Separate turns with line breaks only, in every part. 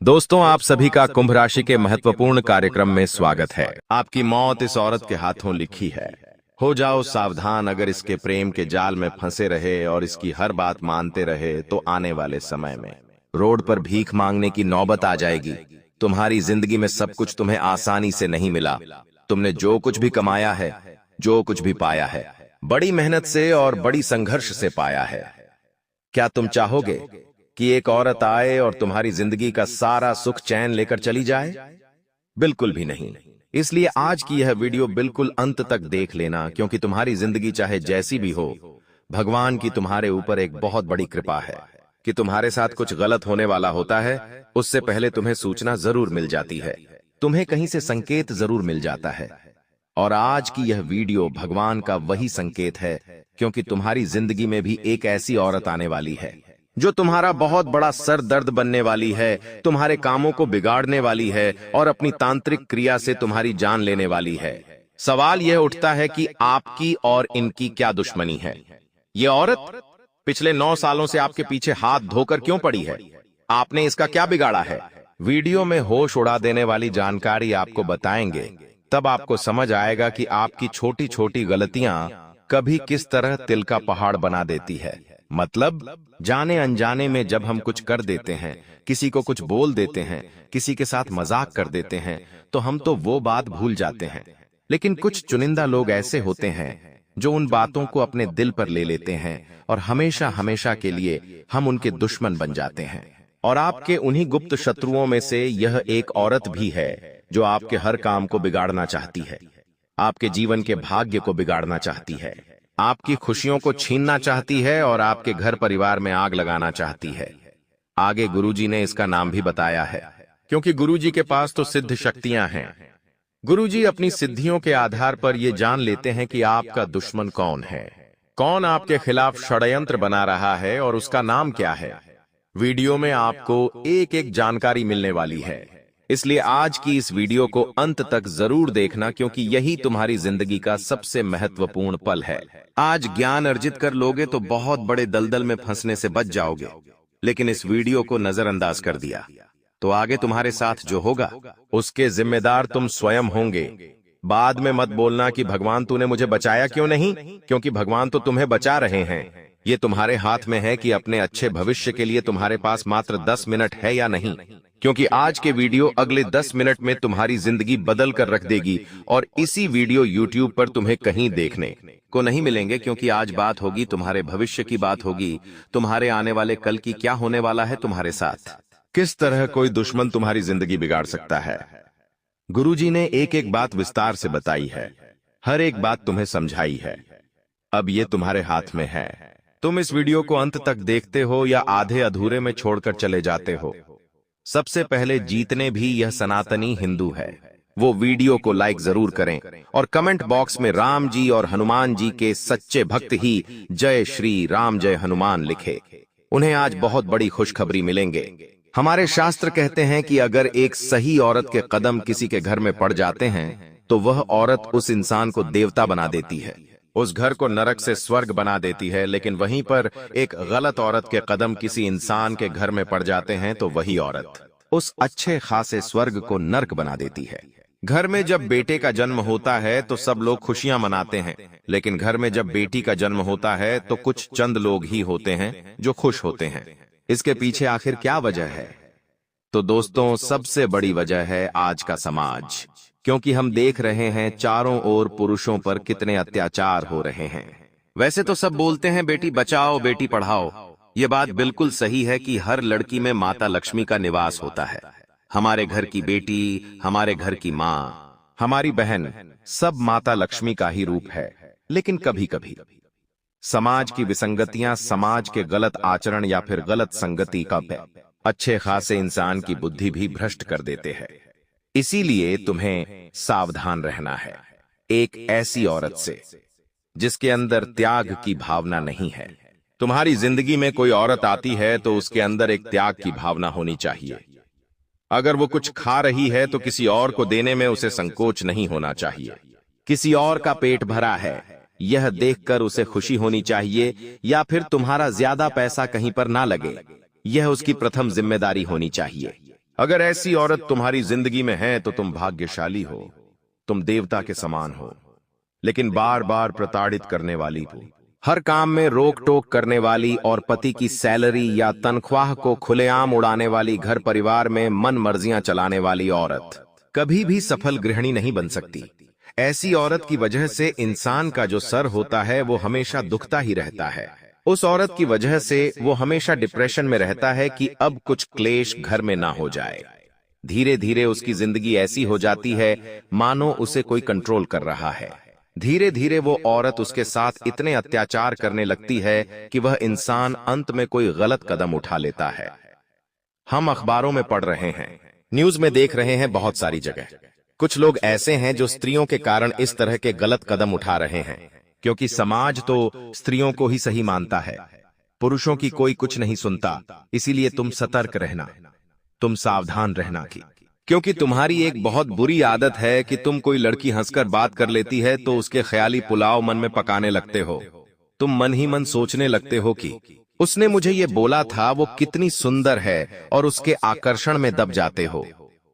दोस्तों, आप सभी का कुंभ राशि के महत्वपूर्ण कार्यक्रम में स्वागत है। आपकी मौत इस औरत के हाथों लिखी है। हो जाओ सावधान, अगर इसके प्रेम के जाल में फंसे रहे और इसकी हर बात मानते रहे तो आने वाले समय में रोड पर भीख मांगने की नौबत आ जाएगी। तुम्हारी जिंदगी में सब कुछ तुम्हें आसानी से नहीं मिला। तुमने जो कुछ भी कमाया है, जो कुछ भी पाया है, बड़ी मेहनत से और बड़ी संघर्ष से पाया है। क्या तुम चाहोगे कि एक औरत आए और तुम्हारी जिंदगी का सारा सुख चैन लेकर चली जाए? बिल्कुल भी नहीं। इसलिए आज की यह वीडियो बिल्कुल अंत तक देख लेना, क्योंकि तुम्हारी जिंदगी चाहे जैसी भी हो, भगवान की तुम्हारे ऊपर एक बहुत बड़ी कृपा है कि तुम्हारे साथ कुछ गलत होने वाला होता है, उससे पहले तुम्हें सूचना जरूर मिल जाती है, तुम्हें कहीं से संकेत जरूर मिल जाता है। और आज की यह वीडियो भगवान का वही संकेत है, क्योंकि तुम्हारी जिंदगी में भी एक ऐसी औरत आने वाली है जो तुम्हारा बहुत बड़ा सर दर्द बनने वाली है, तुम्हारे कामों को बिगाड़ने वाली है और अपनी तांत्रिक क्रिया से तुम्हारी जान लेने वाली है। सवाल यह उठता है कि आपकी और इनकी क्या दुश्मनी है? ये औरत पिछले 9 सालों से आपके पीछे हाथ धोकर क्यों पड़ी है? आपने इसका क्या बिगाड़ा है? वीडियो में होश उड़ा देने वाली जानकारी आपको बताएंगे, तब आपको समझ आएगा कि आपकी छोटी छोटी गलतियां कभी किस तरह तिल का पहाड़ बना देती है। मतलब जाने अनजाने में जब हम कुछ कर देते हैं, किसी को कुछ बोल देते हैं, किसी के साथ मजाक कर देते हैं, तो हम तो वो बात भूल जाते हैं। लेकिन कुछ चुनिंदा लोग ऐसे होते हैं जो उन बातों को अपने दिल पर ले लेते हैं और हमेशा हमेशा के लिए हम उनके दुश्मन बन जाते हैं। और आपके उन्हीं गुप्त शत्रुओं में से यह एक औरत भी है जो आपके हर काम को बिगाड़ना चाहती है, आपके जीवन के भाग्य को बिगाड़ना चाहती है, आपकी खुशियों को छीनना चाहती है और आपके घर परिवार में आग लगाना चाहती है। आगे गुरुजी ने इसका नाम भी बताया है, क्योंकि गुरुजी के पास तो सिद्ध शक्तियां हैं। गुरुजी अपनी सिद्धियों के आधार पर यह जान लेते हैं कि आपका दुश्मन कौन है, कौन आपके खिलाफ षड्यंत्र बना रहा है और उसका नाम क्या है। वीडियो में आपको एक एक जानकारी मिलने वाली है, इसलिए आज की इस वीडियो को अंत तक जरूर देखना, क्योंकि यही तुम्हारी जिंदगी का सबसे महत्वपूर्ण पल है। आज ज्ञान अर्जित कर लोगे तो बहुत बड़े दलदल में फंसने से बच जाओगे, लेकिन इस वीडियो को नजरअंदाज कर दिया तो आगे तुम्हारे साथ जो होगा उसके जिम्मेदार तुम स्वयं होंगे। बाद में मत बोलना कि भगवान तूने मुझे बचाया क्यों नहीं, क्योंकि भगवान तो तुम्हें बचा रहे हैं। ये तुम्हारे हाथ में है कि अपने अच्छे भविष्य के लिए तुम्हारे पास मात्र 10 मिनट है या नहीं, क्योंकि आज के वीडियो अगले 10 मिनट में तुम्हारी जिंदगी बदल कर रख देगी। और इसी वीडियो YouTube पर तुम्हें कहीं देखने को नहीं मिलेंगे, क्योंकि आज बात होगी तुम्हारे भविष्य की, बात होगी तुम्हारे आने वाले कल की, क्या होने वाला है तुम्हारे साथ, किस तरह कोई दुश्मन तुम्हारी जिंदगी बिगाड़ सकता है। गुरुजी ने एक एक बात विस्तार से बताई है, हर एक बात तुम्हें समझाई है। अब ये तुम्हारे हाथ में है, तुम इस वीडियो को अंत तक देखते हो या आधे अधूरे में छोड़कर चले जाते हो। सबसे पहले जितने भी यह सनातनी हिंदू है वो वीडियो को लाइक जरूर करें और कमेंट बॉक्स में राम जी और हनुमान जी के सच्चे भक्त ही जय श्री राम जय हनुमान लिखे। उन्हें आज बहुत बड़ी खुशखबरी मिलेंगे। हमारे शास्त्र कहते हैं कि अगर एक सही औरत के कदम किसी के घर में पड़ जाते हैं तो वह औरत उस इंसान को देवता बना देती है, उस घर को नरक से स्वर्ग बना देती है। लेकिन वहीं पर एक गलत औरत के कदम किसी इंसान के घर में पड़ जाते हैं तो वही औरत उस अच्छे खासे स्वर्ग को नरक बना देती है। घर में जब बेटे का जन्म होता है तो सब लोग खुशियां मनाते हैं, लेकिन घर में जब बेटी का जन्म होता है तो कुछ चंद लोग ही होते हैं जो खुश होते हैं। इसके पीछे आखिर क्या वजह है? तो दोस्तों, सबसे बड़ी वजह है आज का समाज, क्योंकि हम देख रहे हैं चारों ओर पुरुषों पर कितने अत्याचार हो रहे हैं। वैसे तो सब बोलते हैं बेटी बचाओ बेटी पढ़ाओ, ये बात बिल्कुल सही है कि हर लड़की में माता लक्ष्मी का निवास होता है। हमारे घर की बेटी, हमारे घर की माँ, हमारी बहन, सब माता लक्ष्मी का ही रूप है। लेकिन कभी कभी समाज की विसंगतियां, समाज के गलत आचरण या फिर गलत संगति का अच्छे खासे इंसान की बुद्धि भी भ्रष्ट कर देते हैं। इसीलिए तुम्हें सावधान रहना है एक ऐसी औरत से जिसके अंदर त्याग की भावना नहीं है। तुम्हारी जिंदगी में कोई औरत आती है तो उसके अंदर एक त्याग की भावना होनी चाहिए। अगर वो कुछ खा रही है तो किसी और को देने में उसे संकोच नहीं होना चाहिए। किसी और का पेट भरा है यह देखकर उसे खुशी होनी चाहिए, या फिर तुम्हारा ज्यादा पैसा कहीं पर ना लगे, यह उसकी प्रथम जिम्मेदारी होनी चाहिए। अगर ऐसी औरत तुम्हारी जिंदगी में है तो तुम भाग्यशाली हो, तुम देवता के समान हो। लेकिन बार बार प्रताड़ित करने वाली हो, हर काम में रोक टोक करने वाली और पति की सैलरी या तनख्वाह को खुलेआम उड़ाने वाली, घर परिवार में मन मर्जियां चलाने वाली औरत कभी भी सफल गृहिणी नहीं बन सकती। ऐसी औरत की वजह से इंसान का जो सर होता है वो हमेशा दुखता ही रहता है। उस औरत की वजह से वो हमेशा डिप्रेशन में रहता है कि अब कुछ क्लेश घर में ना हो जाए। धीरे धीरे उसकी जिंदगी ऐसी हो जाती है मानो उसे कोई कंट्रोल कर रहा है। धीरे धीरे वो औरत उसके साथ इतने अत्याचार करने लगती है कि वह इंसान अंत में कोई गलत कदम उठा लेता है। हम अखबारों में पढ़ रहे हैं, न्यूज में देख रहे हैं, बहुत सारी जगह कुछ लोग ऐसे हैं जो स्त्रियों के कारण इस तरह के गलत कदम उठा रहे हैं, क्योंकि समाज तो स्त्रियों को ही सही मानता है, पुरुषों की कोई कुछ नहीं सुनता। इसीलिए तुम सतर्क रहना, तुम सावधान रहना क्योंकि तुम्हारी एक बहुत बुरी आदत है कि तुम कोई लड़की हंसकर बात कर लेती है तो उसके ख्याली पुलाव मन में पकाने लगते हो। तुम मन ही मन सोचने लगते हो कि उसने मुझे ये बोला था, वो कितनी सुंदर है, और उसके आकर्षण में दब जाते हो।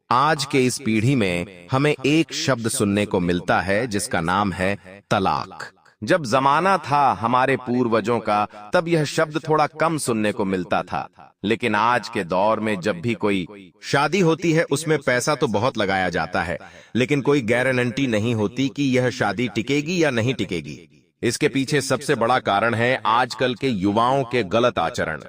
आज के इस पीढ़ी में हमें एक शब्द सुनने को मिलता है जिसका नाम है तलाक। जब जमाना था हमारे पूर्वजों का तब यह शब्द थोड़ा कम सुनने को मिलता था, लेकिन आज के दौर में जब भी कोई शादी होती है उसमें पैसा तो बहुत लगाया जाता है, लेकिन कोई गारंटी नहीं होती कि यह शादी टिकेगी या नहीं टिकेगी। इसके पीछे सबसे बड़ा कारण है आजकल के युवाओं के गलत आचरण,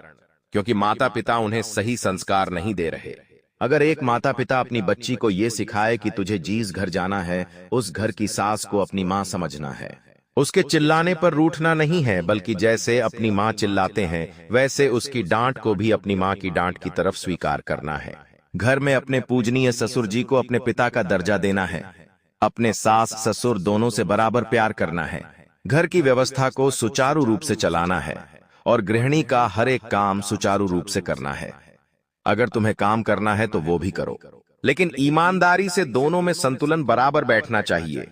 क्योंकि माता पिता उन्हें सही संस्कार नहीं दे रहे। अगर एक माता पिता अपनी बच्ची को यह सिखाए कि तुझे जिस घर जाना है उस घर की सास को अपनी माँ समझना है, उसके चिल्लाने पर रूठना नहीं है, बल्कि जैसे अपनी माँ चिल्लाते हैं वैसे उसकी डांट को भी अपनी माँ की डांट की तरफ स्वीकार करना है। घर में अपने पूजनीय ससुर जी को अपने पिता का दर्जा देना है, अपने सास ससुर दोनों से बराबर प्यार करना है, घर की व्यवस्था को सुचारू रूप से चलाना है और गृहिणी का हर एक काम सुचारू रूप से करना है। अगर तुम्हें काम करना है तो वो भी करो, लेकिन ईमानदारी से दोनों में संतुलन बराबर बैठना चाहिए।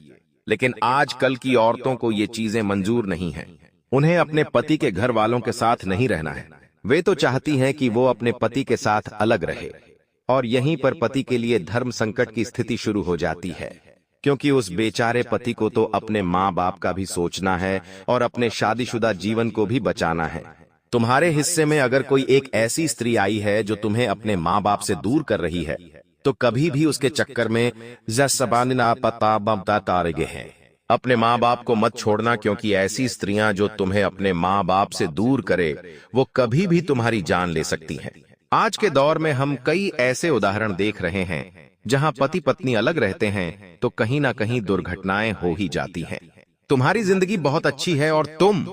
लेकिन आजकल की औरतों को ये चीजें मंजूर नहीं हैं। उन्हें अपने पति के घर वालों के साथ नहीं रहना है। वे तो चाहती हैं कि वो अपने पति के साथ अलग रहे, और यहीं पर पति के लिए धर्म संकट की स्थिति शुरू हो जाती है, क्योंकि उस बेचारे पति को तो अपने माँ बाप का भी सोचना है और अपने शादीशुदा जीवन को भी बचाना है। तुम्हारे हिस्से में अगर कोई एक ऐसी स्त्री आई है जो तुम्हें अपने माँ बाप से दूर कर रही है, तो कभी भी उसके चक्कर में तारगे हैं। अपने माँ बाप को मत छोड़ना, क्योंकि ऐसी स्त्रियां जो तुम्हें अपने माँ बाप से दूर करे वो कभी भी तुम्हारी जान ले सकती हैं। आज के दौर में हम कई ऐसे उदाहरण देख रहे हैं जहां पति पत्नी अलग रहते हैं तो कहीं ना कहीं दुर्घटनाएं हो ही जाती हैं। तुम्हारी जिंदगी बहुत अच्छी है और तुम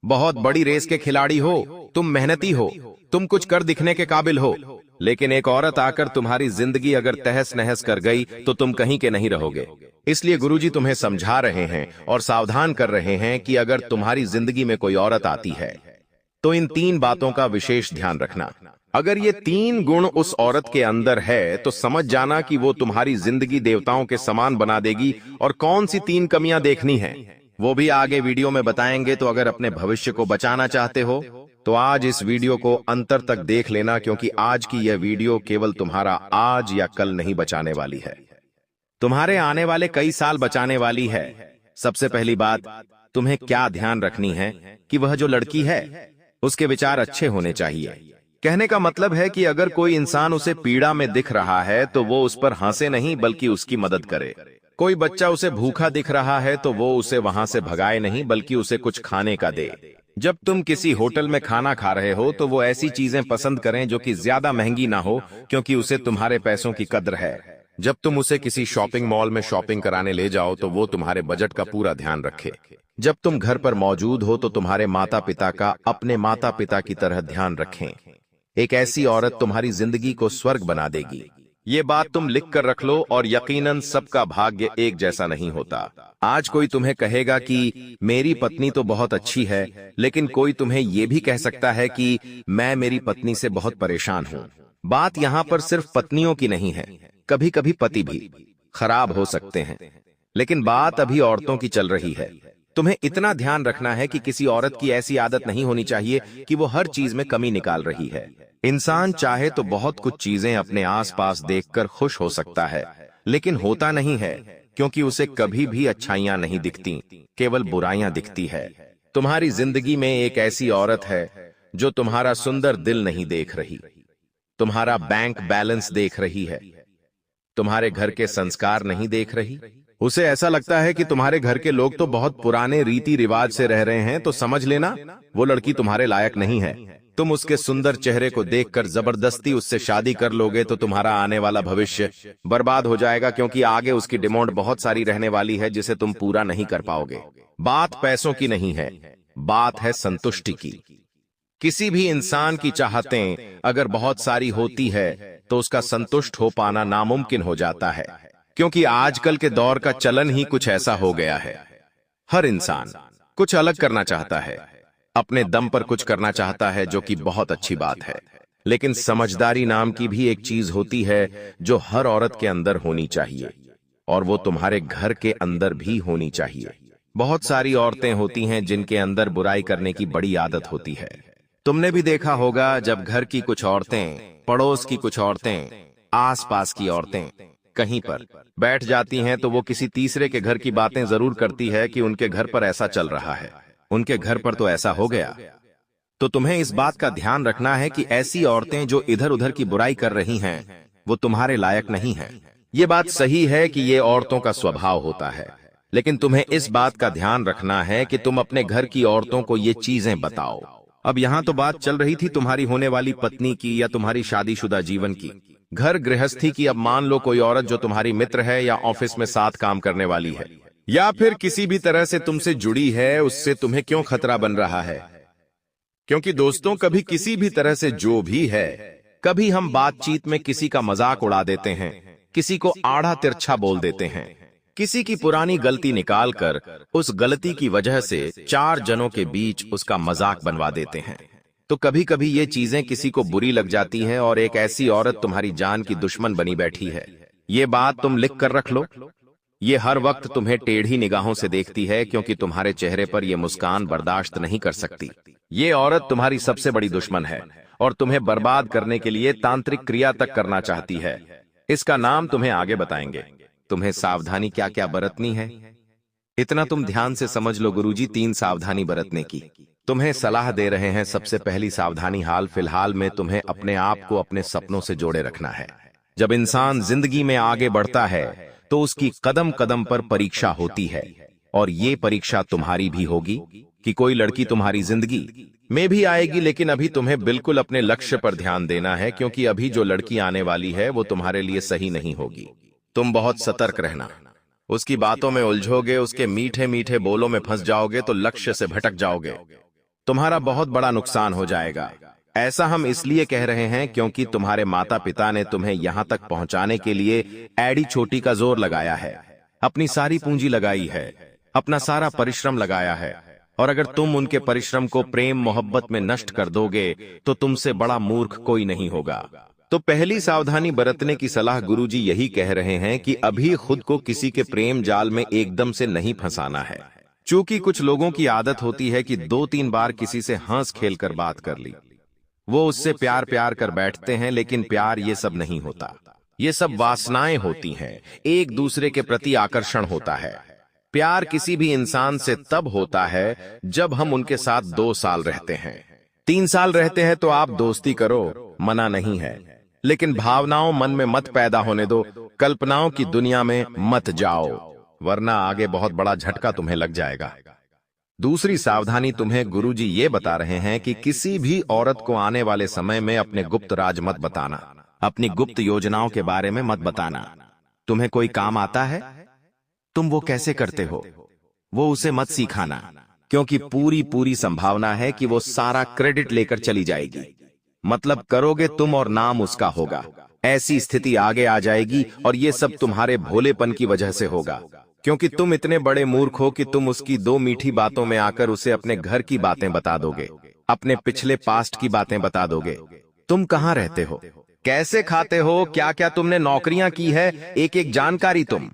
बहुत बड़ी रेस के खिलाड़ी हो, तुम मेहनती हो, तुम कुछ कर दिखने के काबिल हो, लेकिन एक औरत आकर तुम्हारी जिंदगी अगर तहस नहस कर गई तो तुम कहीं के नहीं रहोगे। इसलिए गुरुजी तुम्हें समझा रहे हैं और सावधान कर रहे हैं कि अगर तुम्हारी जिंदगी में कोई औरत आती है तो इन 3 बातों का विशेष ध्यान रखना। अगर ये 3 गुण उस औरत के अंदर है तो समझ जाना कि वो तुम्हारी जिंदगी देवताओं के समान बना देगी। और कौन सी 3 कमियां देखनी है वो भी आगे वीडियो में बताएंगे। तो अगर अपने भविष्य को बचाना चाहते हो तो आज इस वीडियो को अंतर तक देख लेना, क्योंकि आज की यह वीडियो केवल तुम्हारा आज या कल नहीं बचाने वाली है, तुम्हारे आने वाले कई साल बचाने वाली है। सबसे पहली बात, तुम्हें क्या ध्यान रखनी है कि वह जो लड़की है उसके विचार अच्छे होने चाहिए। कहने का मतलब है कि अगर कोई इंसान उसे पीड़ा में दिख रहा है तो वो उस पर हंसे नहीं बल्कि उसकी मदद करे। कोई बच्चा उसे भूखा दिख रहा है तो वो उसे वहां से भगाए नहीं बल्कि उसे कुछ खाने का दे। जब तुम किसी होटल में खाना खा रहे हो तो वो ऐसी चीजें पसंद करें जो कि ज्यादा महंगी ना हो, क्योंकि उसे तुम्हारे पैसों की कद्र है। जब तुम उसे किसी शॉपिंग मॉल में शॉपिंग कराने ले जाओ तो वो तुम्हारे बजट का पूरा ध्यान रखे। जब तुम घर पर मौजूद हो तो तुम्हारे माता पिता का अपने माता पिता की तरह ध्यान रखें। एक ऐसी औरत तुम्हारी जिंदगी को स्वर्ग बना देगी। ये बात तुम लिख कर रख लो, और यकीनन सबका भाग्य एक जैसा नहीं होता। आज कोई तुम्हें कहेगा कि मेरी पत्नी तो बहुत अच्छी है, लेकिन कोई तुम्हें ये भी कह सकता है कि मैं मेरी पत्नी से बहुत परेशान हूँ। बात यहाँ पर सिर्फ पत्नियों की नहीं है, कभी कभी पति भी खराब हो सकते हैं, लेकिन बात अभी औरतों की चल रही है। तुम्हें इतना ध्यान रखना है कि किसी औरत की ऐसी आदत नहीं होनी चाहिए कि वो हर चीज में कमी निकाल रही है। इंसान चाहे तो बहुत कुछ चीजें अपने आसपास देखकर खुश हो सकता है, लेकिन होता नहीं है, क्योंकि उसे कभी भी अच्छाइयां नहीं दिखती, केवल बुराइयां दिखती है। तुम्हारी जिंदगी में एक ऐसी औरत है जो तुम्हारा सुंदर दिल नहीं देख रही, तुम्हारा बैंक बैलेंस देख रही है, तुम्हारे घर के संस्कार नहीं देख रही। उसे ऐसा लगता है कि तुम्हारे घर के लोग तो बहुत पुराने रीति रिवाज से रह रहे हैं, तो समझ लेना वो लड़की तुम्हारे लायक नहीं है। तुम उसके सुंदर चेहरे को देखकर जबरदस्ती उससे शादी कर लोगे तो तुम्हारा आने वाला भविष्य बर्बाद हो जाएगा, क्योंकि आगे उसकी डिमांड बहुत सारी रहने वाली है जिसे तुम पूरा नहीं कर पाओगे। बात पैसों की नहीं है, बात है संतुष्टि की। किसी भी इंसान की चाहतें अगर बहुत सारी होती है तो उसका संतुष्ट हो पाना नामुमकिन हो जाता है, क्योंकि आजकल के दौर का चलन ही कुछ ऐसा हो गया है। हर इंसान कुछ अलग करना चाहता है, अपने दम पर कुछ करना चाहता है, जो कि बहुत अच्छी बात है। लेकिन समझदारी नाम की भी एक चीज होती है जो हर औरत के अंदर होनी चाहिए, और वो तुम्हारे घर के अंदर भी होनी चाहिए। बहुत सारी औरतें होती हैं जिनके अंदर बुराई करने की बड़ी आदत होती है। तुमने भी देखा होगा, जब घर की कुछ औरतें, पड़ोस की कुछ औरतें, आसपास की औरतें कहीं पर बैठ जाती हैं तो वो किसी तीसरे के घर की बातें जरूर करती है कि उनके घर पर ऐसा चल रहा है, उनके घर पर तो ऐसा हो गया। तो तुम्हें इस बात का ध्यान रखना है कि ऐसी औरतें जो इधर उधर की बुराई कर रही हैं वो तुम्हारे लायक नहीं है। ये बात सही है कि ये औरतों का स्वभाव होता है, लेकिन तुम्हें इस बात का ध्यान रखना है कि तुम अपने घर की औरतों को ये चीजें बताओ। अब यहाँ तो बात चल रही थी तुम्हारी होने वाली पत्नी की या तुम्हारी शादीशुदा जीवन की, घर गृहस्थी की। अब मान लो कोई औरत जो तुम्हारी मित्र है या ऑफिस में साथ काम करने वाली है या फिर किसी भी तरह से तुमसे जुड़ी है, उससे तुम्हें क्यों खतरा बन रहा है? क्योंकि दोस्तों, कभी किसी भी तरह से जो भी है, कभी हम बातचीत में किसी का मजाक उड़ा देते हैं, किसी को आड़ा तिरछा बोल देते हैं, किसी की पुरानी गलती निकालकर उस गलती की वजह से 4 जनों के बीच उसका मजाक बनवा देते हैं। तो कभी कभी ये चीजें किसी को बुरी लग जाती हैं और एक ऐसी औरत तुम्हारी जान की दुश्मन बनी बैठी है। ये बात तुम लिख कर रख लो। ये हर वक्त तुम्हें टेढ़ी निगाहों से देखती है, क्योंकि तुम्हारे चेहरे पर यह मुस्कान बर्दाश्त नहीं कर सकती। ये औरत तुम्हारी सबसे बड़ी दुश्मन है और तुम्हें बर्बाद करने के लिए तांत्रिक क्रिया तक करना चाहती है। इसका नाम तुम्हें आगे बताएंगे। तुम्हें सावधानी क्या क्या बरतनी है, इतना तुम ध्यान से समझ लो। गुरुजी 3 सावधानी बरतने की तुम्हें सलाह दे रहे हैं। सबसे पहली सावधानी, हाल फिलहाल में तुम्हें अपने आप को अपने सपनों से जोड़े रखना है। जब इंसान जिंदगी में आगे बढ़ता है तो उसकी कदम कदम पर परीक्षा होती है, और ये परीक्षा तुम्हारी भी होगी कि कोई लड़की तुम्हारी जिंदगी में भी आएगी। लेकिन अभी तुम्हें बिल्कुल अपने लक्ष्य पर ध्यान देना है, क्योंकि अभी जो लड़की आने वाली है वो तुम्हारे लिए सही नहीं होगी। तुम बहुत सतर्क रहना, उसकी बातों में उलझोगे, उसके मीठे मीठे बोलों में फंस जाओगे तो लक्ष्य से भटक जाओगे, तुम्हारा बहुत बड़ा नुकसान हो जाएगा। ऐसा हम इसलिए कह रहे हैं क्योंकि तुम्हारे माता पिता ने तुम्हें यहां तक पहुंचाने के लिए एड़ी चोटी का जोर लगाया है, अपनी सारी पूंजी लगाई है, अपना सारा परिश्रम लगाया है, और अगर तुम उनके परिश्रम को प्रेम मोहब्बत में नष्ट कर दोगे तो तुमसे बड़ा मूर्ख कोई नहीं होगा। तो पहली सावधानी बरतने की सलाह गुरुजी यही कह रहे हैं कि अभी खुद को किसी के प्रेम जाल में एकदम से नहीं फंसाना है। चूंकि कुछ लोगों की आदत होती है कि 2-3 बार किसी से हंस खेल कर बात कर ली, वो उससे प्यार प्यार कर बैठते हैं, लेकिन प्यार ये सब नहीं होता। ये सब वासनाएं होती हैं, एक दूसरे के प्रति आकर्षण होता है। प्यार किसी भी इंसान से तब होता है जब हम उनके साथ 2 साल रहते हैं, 3 साल रहते हैं तो आप दोस्ती करो, मना नहीं है, लेकिन भावनाओं मन में मत पैदा होने दो, कल्पनाओं की दुनिया में मत जाओ, वरना आगे बहुत बड़ा झटका तुम्हें लग जाएगा। दूसरी सावधानी तुम्हें गुरुजी ये बता रहे हैं कि किसी भी औरत को आने वाले समय में अपने गुप्त राज मत बताना, अपनी गुप्त योजनाओं के बारे में मत बताना। तुम्हें कोई काम आता है, तुम वो कैसे करते हो, वो उसे मत सिखाना, क्योंकि पूरी संभावना है कि वो सारा क्रेडिट लेकर चली जाएगी। मतलब करोगे तुम और नाम उसका होगा। ऐसी स्थिति आगे आ जाएगी और ये सब तुम्हारे भोलेपन की वजह से होगा, क्योंकि तुम इतने बड़े मूर्ख हो कि तुम उसकी 2 मीठी बातों में आकर उसे अपने घर की बातें बता दोगे, अपने पिछले पास्ट की बातें बता दोगे। तुम कहाँ रहते हो, कैसे खाते हो, क्या क्या तुमने नौकरियां की है, एक एक जानकारी तुम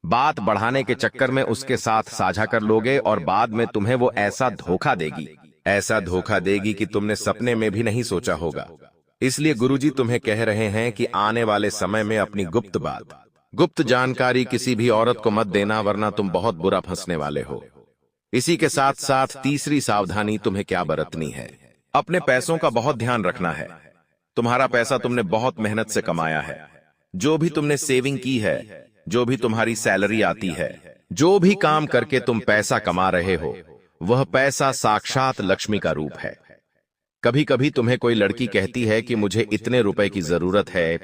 बात बढ़ाने के चक्कर में उसके साथ साझा कर लोगे और बाद में तुम्हें वो ऐसा धोखा देगी कि तुमने सपने में भी नहीं सोचा होगा। इसलिए गुरुजी तुम्हें कह रहे हैं कि आने वाले समय में अपनी गुप्त जानकारी किसी भी औरत को मत देना, वरना तुम बहुत बुरा फंसने वाले हो। इसी के साथ साथ तीसरी सावधानी तुम्हें क्या बरतनी है, अपने पैसों का बहुत ध्यान रखना है। तुम्हारा पैसा तुमने बहुत मेहनत से कमाया है। जो भी तुमने सेविंग की है, जो भी तुम्हारी सैलरी आती है, जो भी काम करके तुम पैसा कमा रहे हो, वह पैसा साक्षात लक्ष्मी का रूप है। कभी कभी तुम्हें कोई लड़की कहती है कि मुझे इतने रुपए की जरूरत है,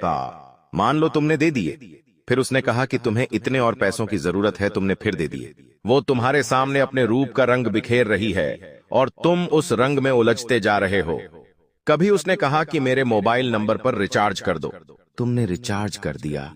मान लो तुमने दे दिए, फिर उसने कहा कि तुम्हें इतने और पैसों की जरूरत है, तुमने फिर दे दिए। वो तुम्हारे सामने अपने रूप का रंग बिखेर रही है और तुम उस रंग में उलझते जा रहे हो। कभी उसने कहा कि मेरे मोबाइल नंबर पर रिचार्ज कर दो, तुमने रिचार्ज कर दिया,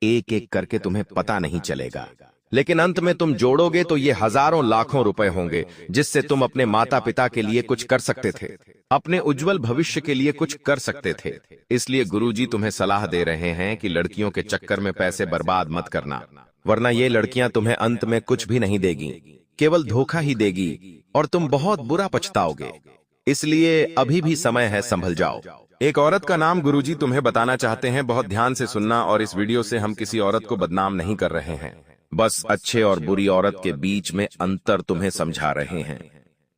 एक एक करके तुम्हें पता नहीं चलेगा, लेकिन अंत में तुम जोड़ोगे तो ये हजारों लाखों रुपए होंगे जिससे तुम अपने माता पिता के लिए कुछ कर सकते थे, अपने उज्जवल भविष्य के लिए कुछ कर सकते थे। इसलिए गुरुजी तुम्हें सलाह दे रहे हैं कि लड़कियों के चक्कर में पैसे बर्बाद मत करना, वरना ये लड़कियां तुम्हें अंत में कुछ भी नहीं देगी, केवल धोखा ही देगी और तुम बहुत बुरा पछताओगे। इसलिए अभी भी समय है, संभल जाओ। एक औरत का नाम गुरुजी तुम्हें बताना चाहते हैं, बहुत ध्यान से सुनना। और इस वीडियो से हम किसी औरत को बदनाम नहीं कर रहे हैं, बस अच्छे और बुरी औरत के बीच में अंतर तुम्हें समझा रहे हैं,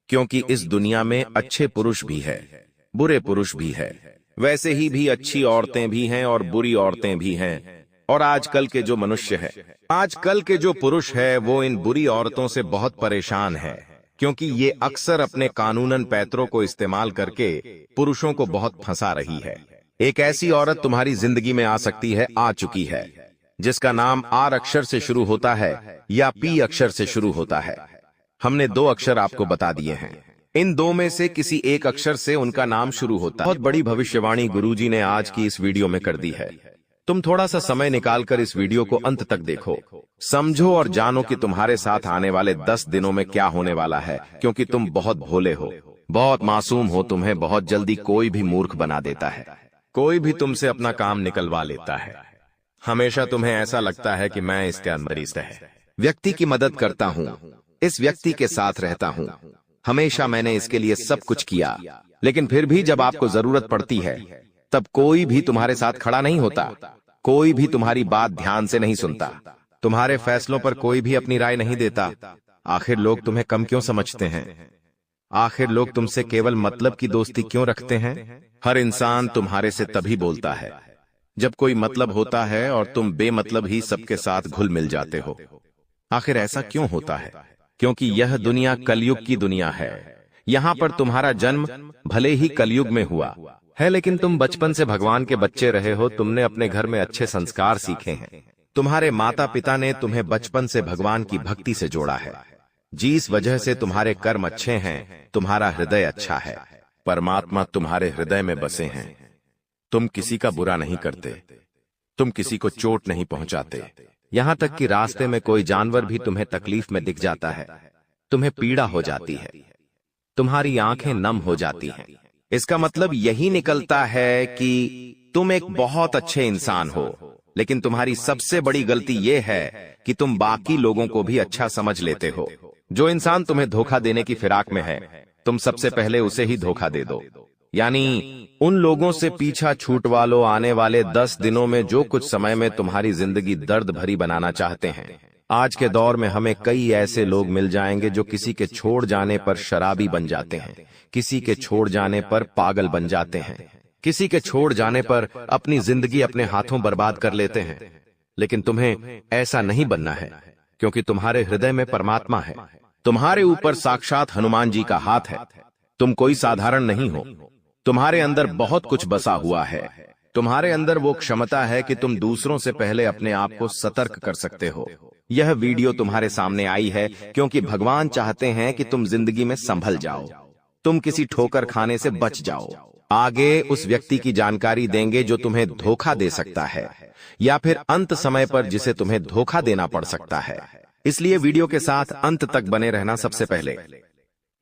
क्योंकि इस दुनिया में अच्छे पुरुष भी है, बुरे पुरुष भी है, वैसे ही भी अच्छी औरतें भी हैं और बुरी औरतें भी हैं। और आजकल के जो मनुष्य है, आजकल के जो पुरुष है, वो इन बुरी औरतों से बहुत परेशान है, क्योंकि ये अक्सर अपने कानूनन पैतरों को इस्तेमाल करके पुरुषों को बहुत फंसा रही है। एक ऐसी औरत तुम्हारी जिंदगी में आ सकती है, आ चुकी है, जिसका नाम आर अक्षर से शुरू होता है या पी अक्षर से शुरू होता है। हमने 2 अक्षर आपको बता दिए हैं, इन 2 में से किसी एक अक्षर से उनका नाम शुरू होता है। बहुत बड़ी भविष्यवाणी गुरुजी ने आज की इस वीडियो में कर दी है। तुम थोड़ा सा समय निकालकर इस वीडियो को अंत तक देखो, समझो और जानो कि तुम्हारे साथ आने वाले 10 दिनों में क्या होने वाला है, क्योंकि तुम बहुत भोले हो, बहुत मासूम हो। तुम्हें बहुत जल्दी कोई भी मूर्ख बना देता है, कोई भी तुमसे अपना काम निकलवा लेता है। हमेशा तुम्हें ऐसा लगता है कि मैं इसके अंदर इस व्यक्ति की मदद करता हूँ, इस व्यक्ति के साथ रहता हूँ, हमेशा मैंने इसके लिए सब कुछ किया, लेकिन फिर भी जब आपको जरूरत पड़ती है तब कोई भी तुम्हारे साथ खड़ा नहीं होता, कोई भी तुम्हारी बात ध्यान से नहीं सुनता, तुम्हारे फैसलों पर कोई भी अपनी राय नहीं देता। आखिर लोग तुम्हें कम क्यों समझते हैं? आखिर लोग तुमसे केवल मतलब की दोस्ती क्यों रखते हैं? हर इंसान तुम्हारे से तभी बोलता है जब कोई मतलब होता है और तुम बेमतलब ही सबके साथ घुल मिल जाते हो। आखिर ऐसा क्यों होता है? क्योंकि यह दुनिया कलयुग की दुनिया है। यहाँ पर तुम्हारा जन्म भले ही कलयुग में हुआ है, लेकिन तुम बचपन से भगवान के बच्चे रहे हो। तुमने अपने घर में अच्छे संस्कार सीखे हैं, तुम्हारे माता पिता ने तुम्हें बचपन से भगवान की भक्ति से जोड़ा है, जिस वजह से तुम्हारे कर्म अच्छे हैं, तुम्हारा हृदय अच्छा है, परमात्मा तुम्हारे हृदय में बसे हैं। तुम किसी का बुरा नहीं करते, तुम किसी को चोट नहीं पहुंचाते, यहाँ तक कि रास्ते में कोई जानवर भी तुम्हें तकलीफ में दिख जाता है, तुम्हें पीड़ा हो जाती है, तुम्हारी आंखें नम हो जाती हैं। इसका मतलब यही निकलता है कि तुम एक बहुत अच्छे इंसान हो, लेकिन तुम्हारी सबसे बड़ी गलती यह है कि तुम बाकी लोगों को भी अच्छा समझ लेते हो। जो इंसान तुम्हें धोखा देने की फिराक में है, तुम सबसे पहले उसे ही धोखा दे दो। यानी उन लोगों से पीछा छूटवा लो। आने वाले 10 दिनों में जो कुछ समय में तुम्हारी जिंदगी दर्द भरी बनाना चाहते हैं, आज के दौर में हमें कई ऐसे लोग मिल जाएंगे जो किसी के छोड़ जाने पर शराबी बन जाते हैं, किसी के छोड़ जाने पर पागल बन जाते हैं, किसी के छोड़ जाने पर अपनी जिंदगी अपने हाथों बर्बाद कर लेते हैं। लेकिन तुम्हें ऐसा नहीं बनना है, क्योंकि तुम्हारे हृदय में परमात्मा है, तुम्हारे ऊपर साक्षात हनुमान जी का हाथ है। तुम कोई साधारण नहीं हो, तुम्हारे अंदर बहुत कुछ बसा हुआ है। तुम्हारे अंदर वो क्षमता है कि तुम दूसरों से पहले अपने आप को सतर्क कर सकते हो। यह वीडियो तुम्हारे सामने आई है क्योंकि भगवान चाहते हैं कि तुम जिंदगी में संभल जाओ, तुम किसी ठोकर खाने से बच जाओ। आगे उस व्यक्ति की जानकारी देंगे जो तुम्हें धोखा दे सकता है, या फिर अंत समय पर जिसे तुम्हें धोखा देना पड़ सकता है। इसलिए वीडियो के साथ अंत तक बने रहना। सबसे पहले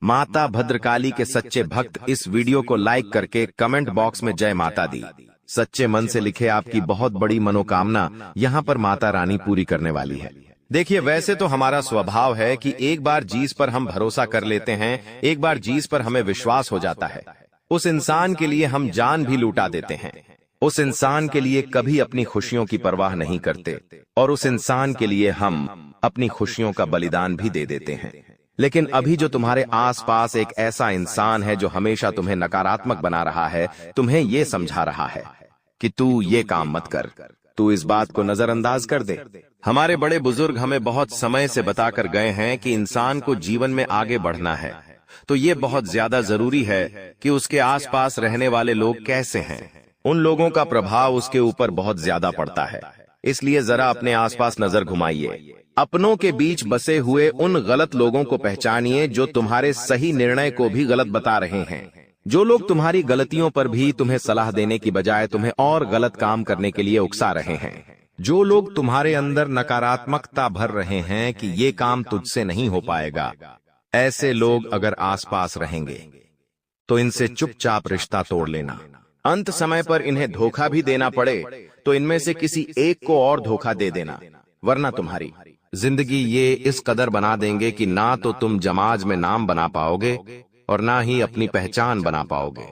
माता भद्रकाली के सच्चे भक्त इस वीडियो को लाइक करके कमेंट बॉक्स में जय माता दी सच्चे मन से लिखे। आपकी बहुत बड़ी मनोकामना यहाँ पर माता रानी पूरी करने वाली है। देखिए, वैसे तो हमारा स्वभाव है कि एक बार चीज पर हम भरोसा कर लेते हैं, एक बार चीज पर हमें विश्वास हो जाता है, उस इंसान के लिए हम जान भी लूटा देते हैं, उस इंसान के लिए कभी अपनी खुशियों की परवाह नहीं करते, और उस इंसान के लिए हम अपनी खुशियों का बलिदान भी दे देते हैं। लेकिन अभी जो तुम्हारे आसपास एक ऐसा इंसान है जो हमेशा तुम्हें नकारात्मक बना रहा है, तुम्हें यह समझा रहा है कि तू ये काम मत कर, तू इस बात को नजरअंदाज कर दे। हमारे बड़े बुजुर्ग हमें बहुत समय से बताकर गए हैं कि इंसान को जीवन में आगे बढ़ना है तो ये बहुत ज्यादा जरूरी है कि उसके आसपास रहने वाले लोग कैसे हैं, उन लोगों का प्रभाव उसके ऊपर बहुत ज्यादा पड़ता है। इसलिए जरा अपने आसपास नजर घुमाइए, अपनों के बीच बसे हुए उन गलत लोगों को पहचानिए जो तुम्हारे सही निर्णय को भी गलत बता रहे हैं, जो लोग तुम्हारी गलतियों पर भी तुम्हें सलाह देने की बजाय तुम्हें और गलत काम करने के लिए उकसा रहे हैं, जो लोग तुम्हारे अंदर नकारात्मकता भर रहे हैं कि ये काम तुझसे नहीं हो पाएगा। ऐसे लोग अगर आसपास रहेंगे तो इनसे चुपचाप रिश्ता तोड़ लेना। अंत समय पर इन्हें धोखा भी देना पड़े तो इनमें से किसी एक को और धोखा दे देना, वरना तुम्हारी जिंदगी ये इस कदर बना देंगे कि ना तो तुम समाज में नाम बना पाओगे और ना ही अपनी पहचान बना पाओगे।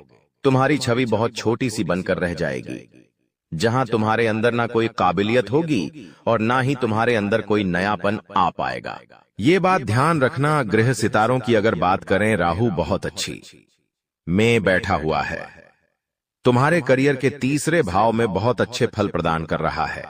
तुम्हारी छवि बहुत छोटी सी बनकर रह जाएगी, जहां तुम्हारे अंदर ना कोई काबिलियत होगी और ना ही तुम्हारे अंदर कोई नयापन आ पाएगा। ये बात ध्यान रखना। ग्रह सितारों की अगर बात करें, राहु बहुत अच्छी में बैठा हुआ है, तुम्हारे करियर के तीसरे भाव में बहुत अच्छे फल प्रदान कर रहा है।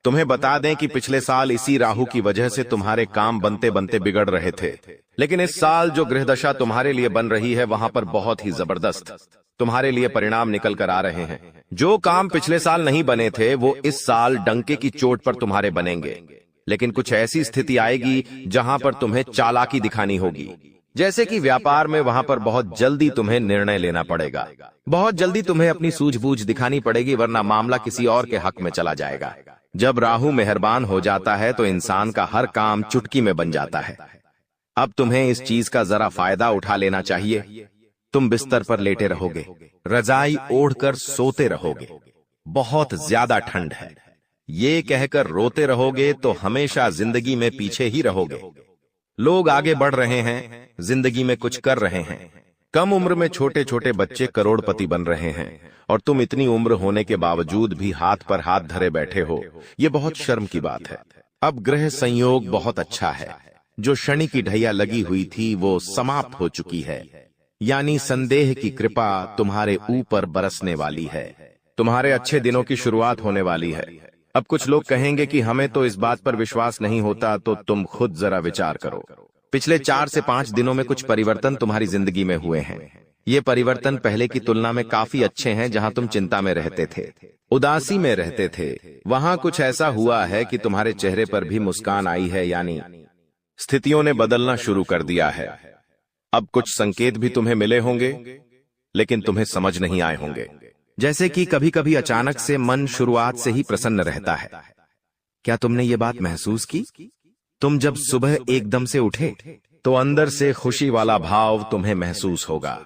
तुम्हें बता दें कि पिछले साल इसी राहु की वजह से तुम्हारे काम बनते बनते बिगड़ रहे थे, लेकिन इस साल जो ग्रह दशा तुम्हारे लिए बन रही है वहां पर बहुत ही जबरदस्त तुम्हारे लिए परिणाम निकल कर आ रहे हैं। जो काम पिछले साल नहीं बने थे वो इस साल डंके की चोट पर तुम्हारे बनेंगे, लेकिन कुछ ऐसी स्थिति आएगी जहां पर तुम्हें चालाकी दिखानी होगी। जैसे कि व्यापार में, वहां पर बहुत जल्दी तुम्हें निर्णय लेना पड़ेगा, बहुत जल्दी तुम्हें अपनी सूझबूझ दिखानी पड़ेगी, वरना मामला किसी और के हक में चला जाएगा। जब राहु मेहरबान हो जाता है तो इंसान का हर काम चुटकी में बन जाता है। अब तुम्हें इस चीज का जरा फायदा उठा लेना चाहिए। तुम बिस्तर पर लेटे रहोगे, रजाई ओढ़कर सोते रहोगे, बहुत ज्यादा ठंड है, ये कहकर रोते रहोगे तो हमेशा जिंदगी में पीछे ही रहोगे। लोग आगे बढ़ रहे हैं, जिंदगी में कुछ कर रहे हैं, कम उम्र में छोटे छोटे बच्चे करोड़पति बन रहे हैं, और तुम इतनी उम्र होने के बावजूद भी हाथ पर हाथ धरे बैठे हो, ये बहुत शर्म की बात है। अब ग्रह संयोग बहुत अच्छा है, जो शनि की ढैया लगी हुई थी वो समाप्त हो चुकी है, यानी संदेह की कृपा तुम्हारे ऊपर बरसने वाली है, तुम्हारे अच्छे दिनों की शुरुआत होने वाली है। अब कुछ लोग कहेंगे कि हमें तो इस बात पर विश्वास नहीं होता, तो तुम खुद जरा विचार करो। पिछले 4 से 5 दिनों में कुछ परिवर्तन तुम्हारी जिंदगी में हुए हैं। ये परिवर्तन पहले की तुलना में काफी अच्छे हैं। जहां तुम चिंता में रहते थे, उदासी में रहते थे, वहां कुछ ऐसा हुआ है कि तुम्हारे चेहरे पर भी मुस्कान आई है, यानी स्थितियों ने बदलना शुरू कर दिया है। अब कुछ संकेत भी तुम्हें मिले होंगे, लेकिन तुम्हें समझ नहीं आए होंगे। जैसे कि कभी कभी अचानक से मन शुरुआत से ही प्रसन्न रहता है। क्या तुमने ये बात महसूस की? तुम जब सुबह एकदम से उठे तो अंदर से खुशी वाला भाव तुम्हें महसूस होगा।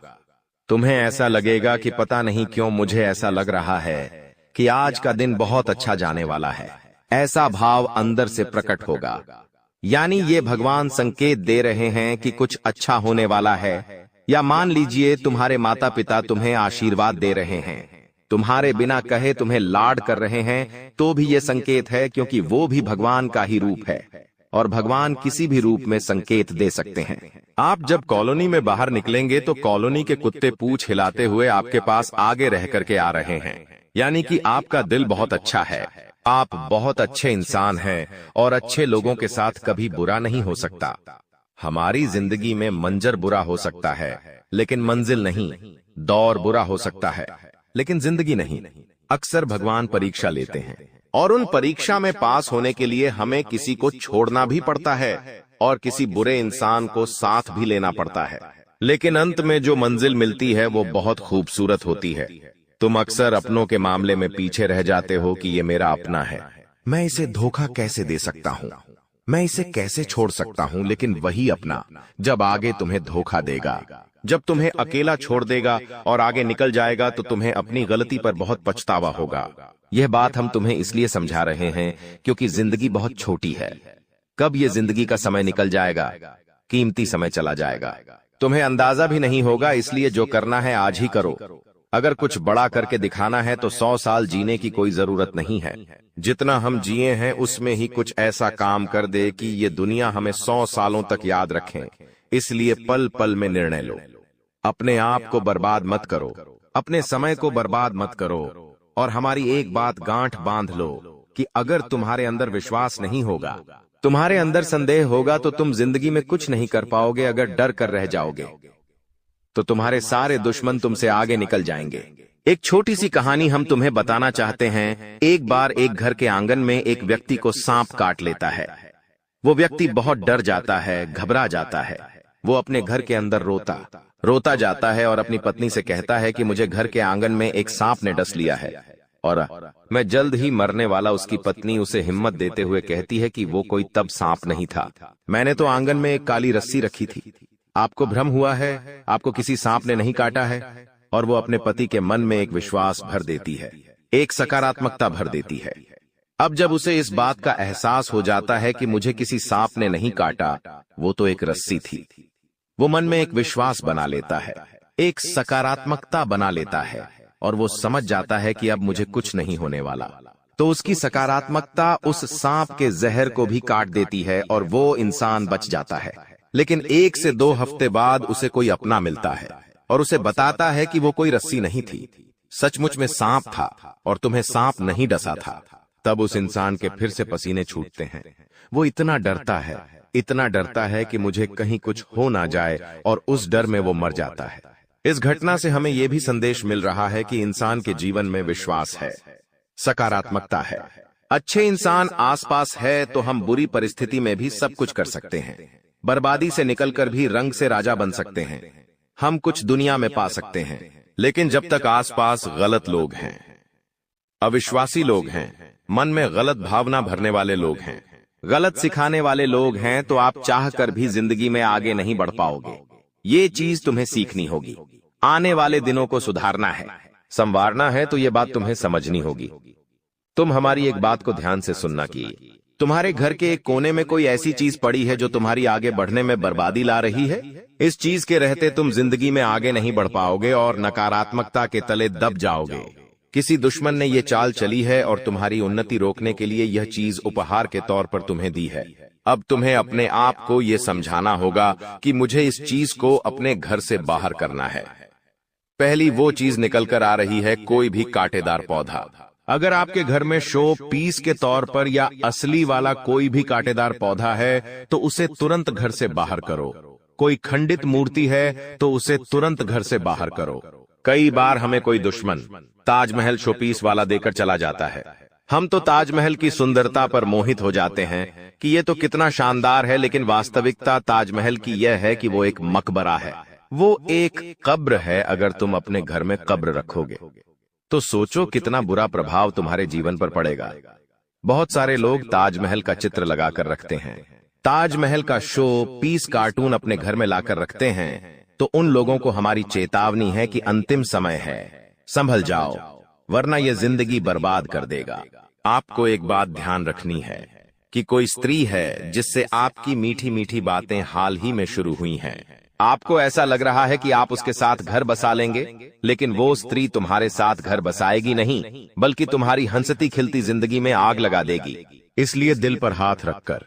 तुम्हें ऐसा लगेगा कि पता नहीं क्यों मुझे ऐसा लग रहा है कि आज का दिन बहुत अच्छा जाने वाला है। ऐसा भाव अंदर से प्रकट होगा, यानी ये भगवान संकेत दे रहे हैं कि कुछ अच्छा होने वाला है। या मान लीजिए तुम्हारे माता पिता तुम्हें आशीर्वाद दे रहे हैं, तुम्हारे बिना कहे तुम्हें लाड कर रहे हैं, तो भी ये संकेत है, क्योंकि वो भी भगवान का ही रूप है और भगवान किसी भी रूप में संकेत दे सकते हैं। आप जब कॉलोनी में बाहर निकलेंगे तो कॉलोनी के कुत्ते पूंछ हिलाते हुए आपके पास आगे रह करके आ रहे हैं, यानी कि आपका दिल बहुत अच्छा है, आप बहुत अच्छे इंसान हैं और अच्छे लोगों के साथ कभी बुरा नहीं हो सकता। हमारी जिंदगी में मंजर बुरा हो सकता है लेकिन मंजिल नहीं, दौर बुरा हो सकता है लेकिन जिंदगी नहीं। अक्सर भगवान परीक्षा लेते हैं और उन परीक्षा में पास होने के लिए हमें किसी को छोड़ना भी पड़ता है और किसी बुरे इंसान को साथ भी लेना पड़ता है, लेकिन अंत में जो मंजिल मिलती है वो बहुत खूबसूरत होती है। तुम अक्सर अपनों के मामले में पीछे रह जाते हो कि ये मेरा अपना है, मैं इसे धोखा कैसे दे सकता हूँ, मैं इसे कैसे छोड़ सकता हूँ। लेकिन वही अपना जब आगे तुम्हें धोखा देगा, जब तुम्हें अकेला छोड़ देगा और आगे निकल जाएगा, तो तुम्हें अपनी गलती पर बहुत पछतावा होगा। यह बात हम तुम्हें इसलिए समझा रहे हैं क्योंकि जिंदगी बहुत छोटी है, कब ये जिंदगी का समय निकल जाएगा, कीमती समय चला जाएगा। तुम्हें अंदाजा भी नहीं होगा, इसलिए जो करना है आज ही करो। अगर कुछ बड़ा करके दिखाना है तो 100 साल जीने की कोई जरूरत नहीं है। जितना हम जिए हैं उसमें ही कुछ ऐसा काम कर दे कि ये दुनिया हमें 100 सालों तक याद रखें। इसलिए पल पल में निर्णय लो। अपने आप को बर्बाद मत करो, अपने समय को बर्बाद मत करो। और हमारी एक बात गांठ बांध लो कि अगर तुम्हारे अंदर विश्वास नहीं होगा, तुम्हारे अंदर संदेह होगा, तो तुम जिंदगी में कुछ नहीं कर पाओगे। अगर डर कर रह जाओगे तो तुम्हारे सारे दुश्मन तुमसे आगे निकल जाएंगे। एक छोटी सी कहानी हम तुम्हें बताना चाहते हैं। एक बार एक घर के आंगन में एक व्यक्ति को सांप काट लेता है। वो व्यक्ति बहुत डर जाता है, घबरा जाता है। वो अपने घर के अंदर रोता जाता है और अपनी पत्नी से कहता है कि मुझे घर के आंगन में एक सांप ने डस लिया है और मैं जल्द ही मरने वाला। उसकी पत्नी उसे हिम्मत देते हुए कहती है कि वो कोई तब सांप नहीं था, मैंने तो आंगन में एक काली रस्सी रखी थी। आपको भ्रम हुआ है, आपको किसी सांप ने नहीं काटा है। और वो अपने पति के मन में एक विश्वास भर देती है, एक सकारात्मकता भर देती है। अब जब उसे इस बात का एहसास हो जाता है कि मुझे किसी सांप ने नहीं काटा, वो तो एक रस्सी थी, वो मन में एक विश्वास बना लेता है, एक सकारात्मकता बना लेता है और वो समझ जाता है कि अब मुझे कुछ नहीं होने वाला। तो उसकी सकारात्मकता उस सांप के जहर को भी काट देती है और वो इंसान बच जाता है। लेकिन 1 से 2 हफ्ते बाद उसे कोई अपना मिलता है और उसे बताता है कि वो कोई रस्सी नहीं थी, सचमुच में सांप था और तुम्हें सांप नहीं डसा था। तब उस इंसान के फिर से पसीने छूटते हैं। वो इतना डरता है कि मुझे कहीं कुछ हो ना जाए और उस डर में वो मर जाता है। इस घटना से हमें यह भी संदेश मिल रहा है कि इंसान के जीवन में विश्वास है, सकारात्मकता है, अच्छे इंसान आसपास है तो हम बुरी परिस्थिति में भी सब कुछ कर सकते हैं। बर्बादी से निकलकर भी रंग से राजा बन सकते हैं। हम कुछ दुनिया में पा सकते हैं। लेकिन जब तक आसपास गलत लोग हैं, अविश्वासी लोग हैं, मन में गलत भावना भरने वाले लोग हैं, गलत सिखाने वाले लोग हैं, तो आप चाहकर भी जिंदगी में आगे नहीं बढ़ पाओगे। ये चीज तुम्हें सीखनी होगी। आने वाले दिनों को सुधारना है, संवारना है, तो ये बात तुम्हें समझनी होगी। तुम हमारी एक बात को ध्यान से सुनना कि तुम्हारे घर के एक कोने में कोई ऐसी चीज पड़ी है जो तुम्हारी आगे बढ़ने में बर्बादी ला रही है। इस चीज के रहते तुम जिंदगी में आगे नहीं बढ़ पाओगे और नकारात्मकता के तले दब जाओगे। किसी दुश्मन ने ये चाल चली है और तुम्हारी उन्नति रोकने के लिए यह चीज उपहार के तौर पर तुम्हें दी है। अब तुम्हें अपने आप को ये समझाना होगा कि मुझे इस चीज को अपने घर से बाहर करना है। पहली वो चीज निकल कर आ रही है, कोई भी कांटेदार पौधा। अगर आपके घर में शो पीस के तौर पर या असली वाला कोई भी कांटेदार पौधा है तो उसे तुरंत घर से बाहर करो। कोई खंडित मूर्ति है तो उसे तुरंत घर से बाहर करो। कई बार हमें कोई दुश्मन ताजमहल शोपीस वाला देकर चला जाता है। हम तो ताजमहल की सुंदरता पर मोहित हो जाते हैं कि ये तो कितना शानदार है, लेकिन वास्तविकता ताजमहल की यह है कि वो एक मकबरा है, वो एक कब्र है। अगर तुम अपने घर में कब्र रखोगे तो सोचो कितना बुरा प्रभाव तुम्हारे जीवन पर पड़ेगा। बहुत सारे लोग ताजमहल का चित्र लगाकर रखते हैं, ताजमहल का शो पीस कार्टून अपने घर में लाकर रखते हैं। तो उन लोगों को हमारी चेतावनी है कि अंतिम समय है, संभल जाओ, वरना यह जिंदगी बर्बाद कर देगा। आपको एक बात ध्यान रखनी है कि कोई स्त्री है जिससे आपकी मीठी मीठी बातें हाल ही में शुरू हुई हैं। आपको ऐसा लग रहा है कि आप उसके साथ घर बसा लेंगे, लेकिन वो स्त्री तुम्हारे साथ घर बसाएगी नहीं, बल्कि तुम्हारी हंसती खिलती जिंदगी में आग लगा देगी। इसलिए दिल पर हाथ रखकर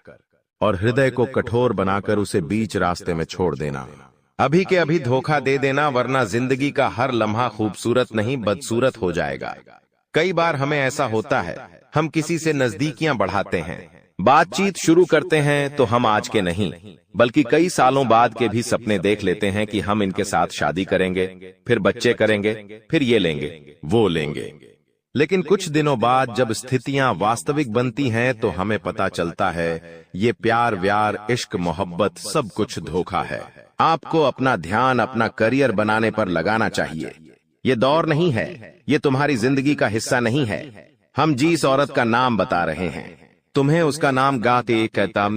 और हृदय को कठोर बनाकर उसे बीच रास्ते में छोड़ देना। अभी के अभी धोखा दे देना, वरना जिंदगी का हर लम्हा खूबसूरत नहीं बदसूरत हो जाएगा। कई बार हमें ऐसा होता है, हम किसी से नजदीकियां बढ़ाते हैं, बातचीत शुरू करते हैं, तो हम आज के नहीं बल्कि कई सालों बाद के भी सपने देख लेते हैं कि हम इनके साथ शादी करेंगे, फिर बच्चे करेंगे, फिर ये लेंगे, वो लेंगे। लेकिन कुछ दिनों बाद जब स्थितियां वास्तविक बनती हैं तो हमें पता चलता है ये प्यार व्यार इश्क मोहब्बत सब कुछ धोखा है। आपको अपना ध्यान अपना करियर बनाने पर लगाना चाहिए। ये दौर नहीं है, ये तुम्हारी जिंदगी का हिस्सा नहीं है। हम जिस औरत का नाम बता रहे हैं, तुम्हें उसका नाम गाते कहता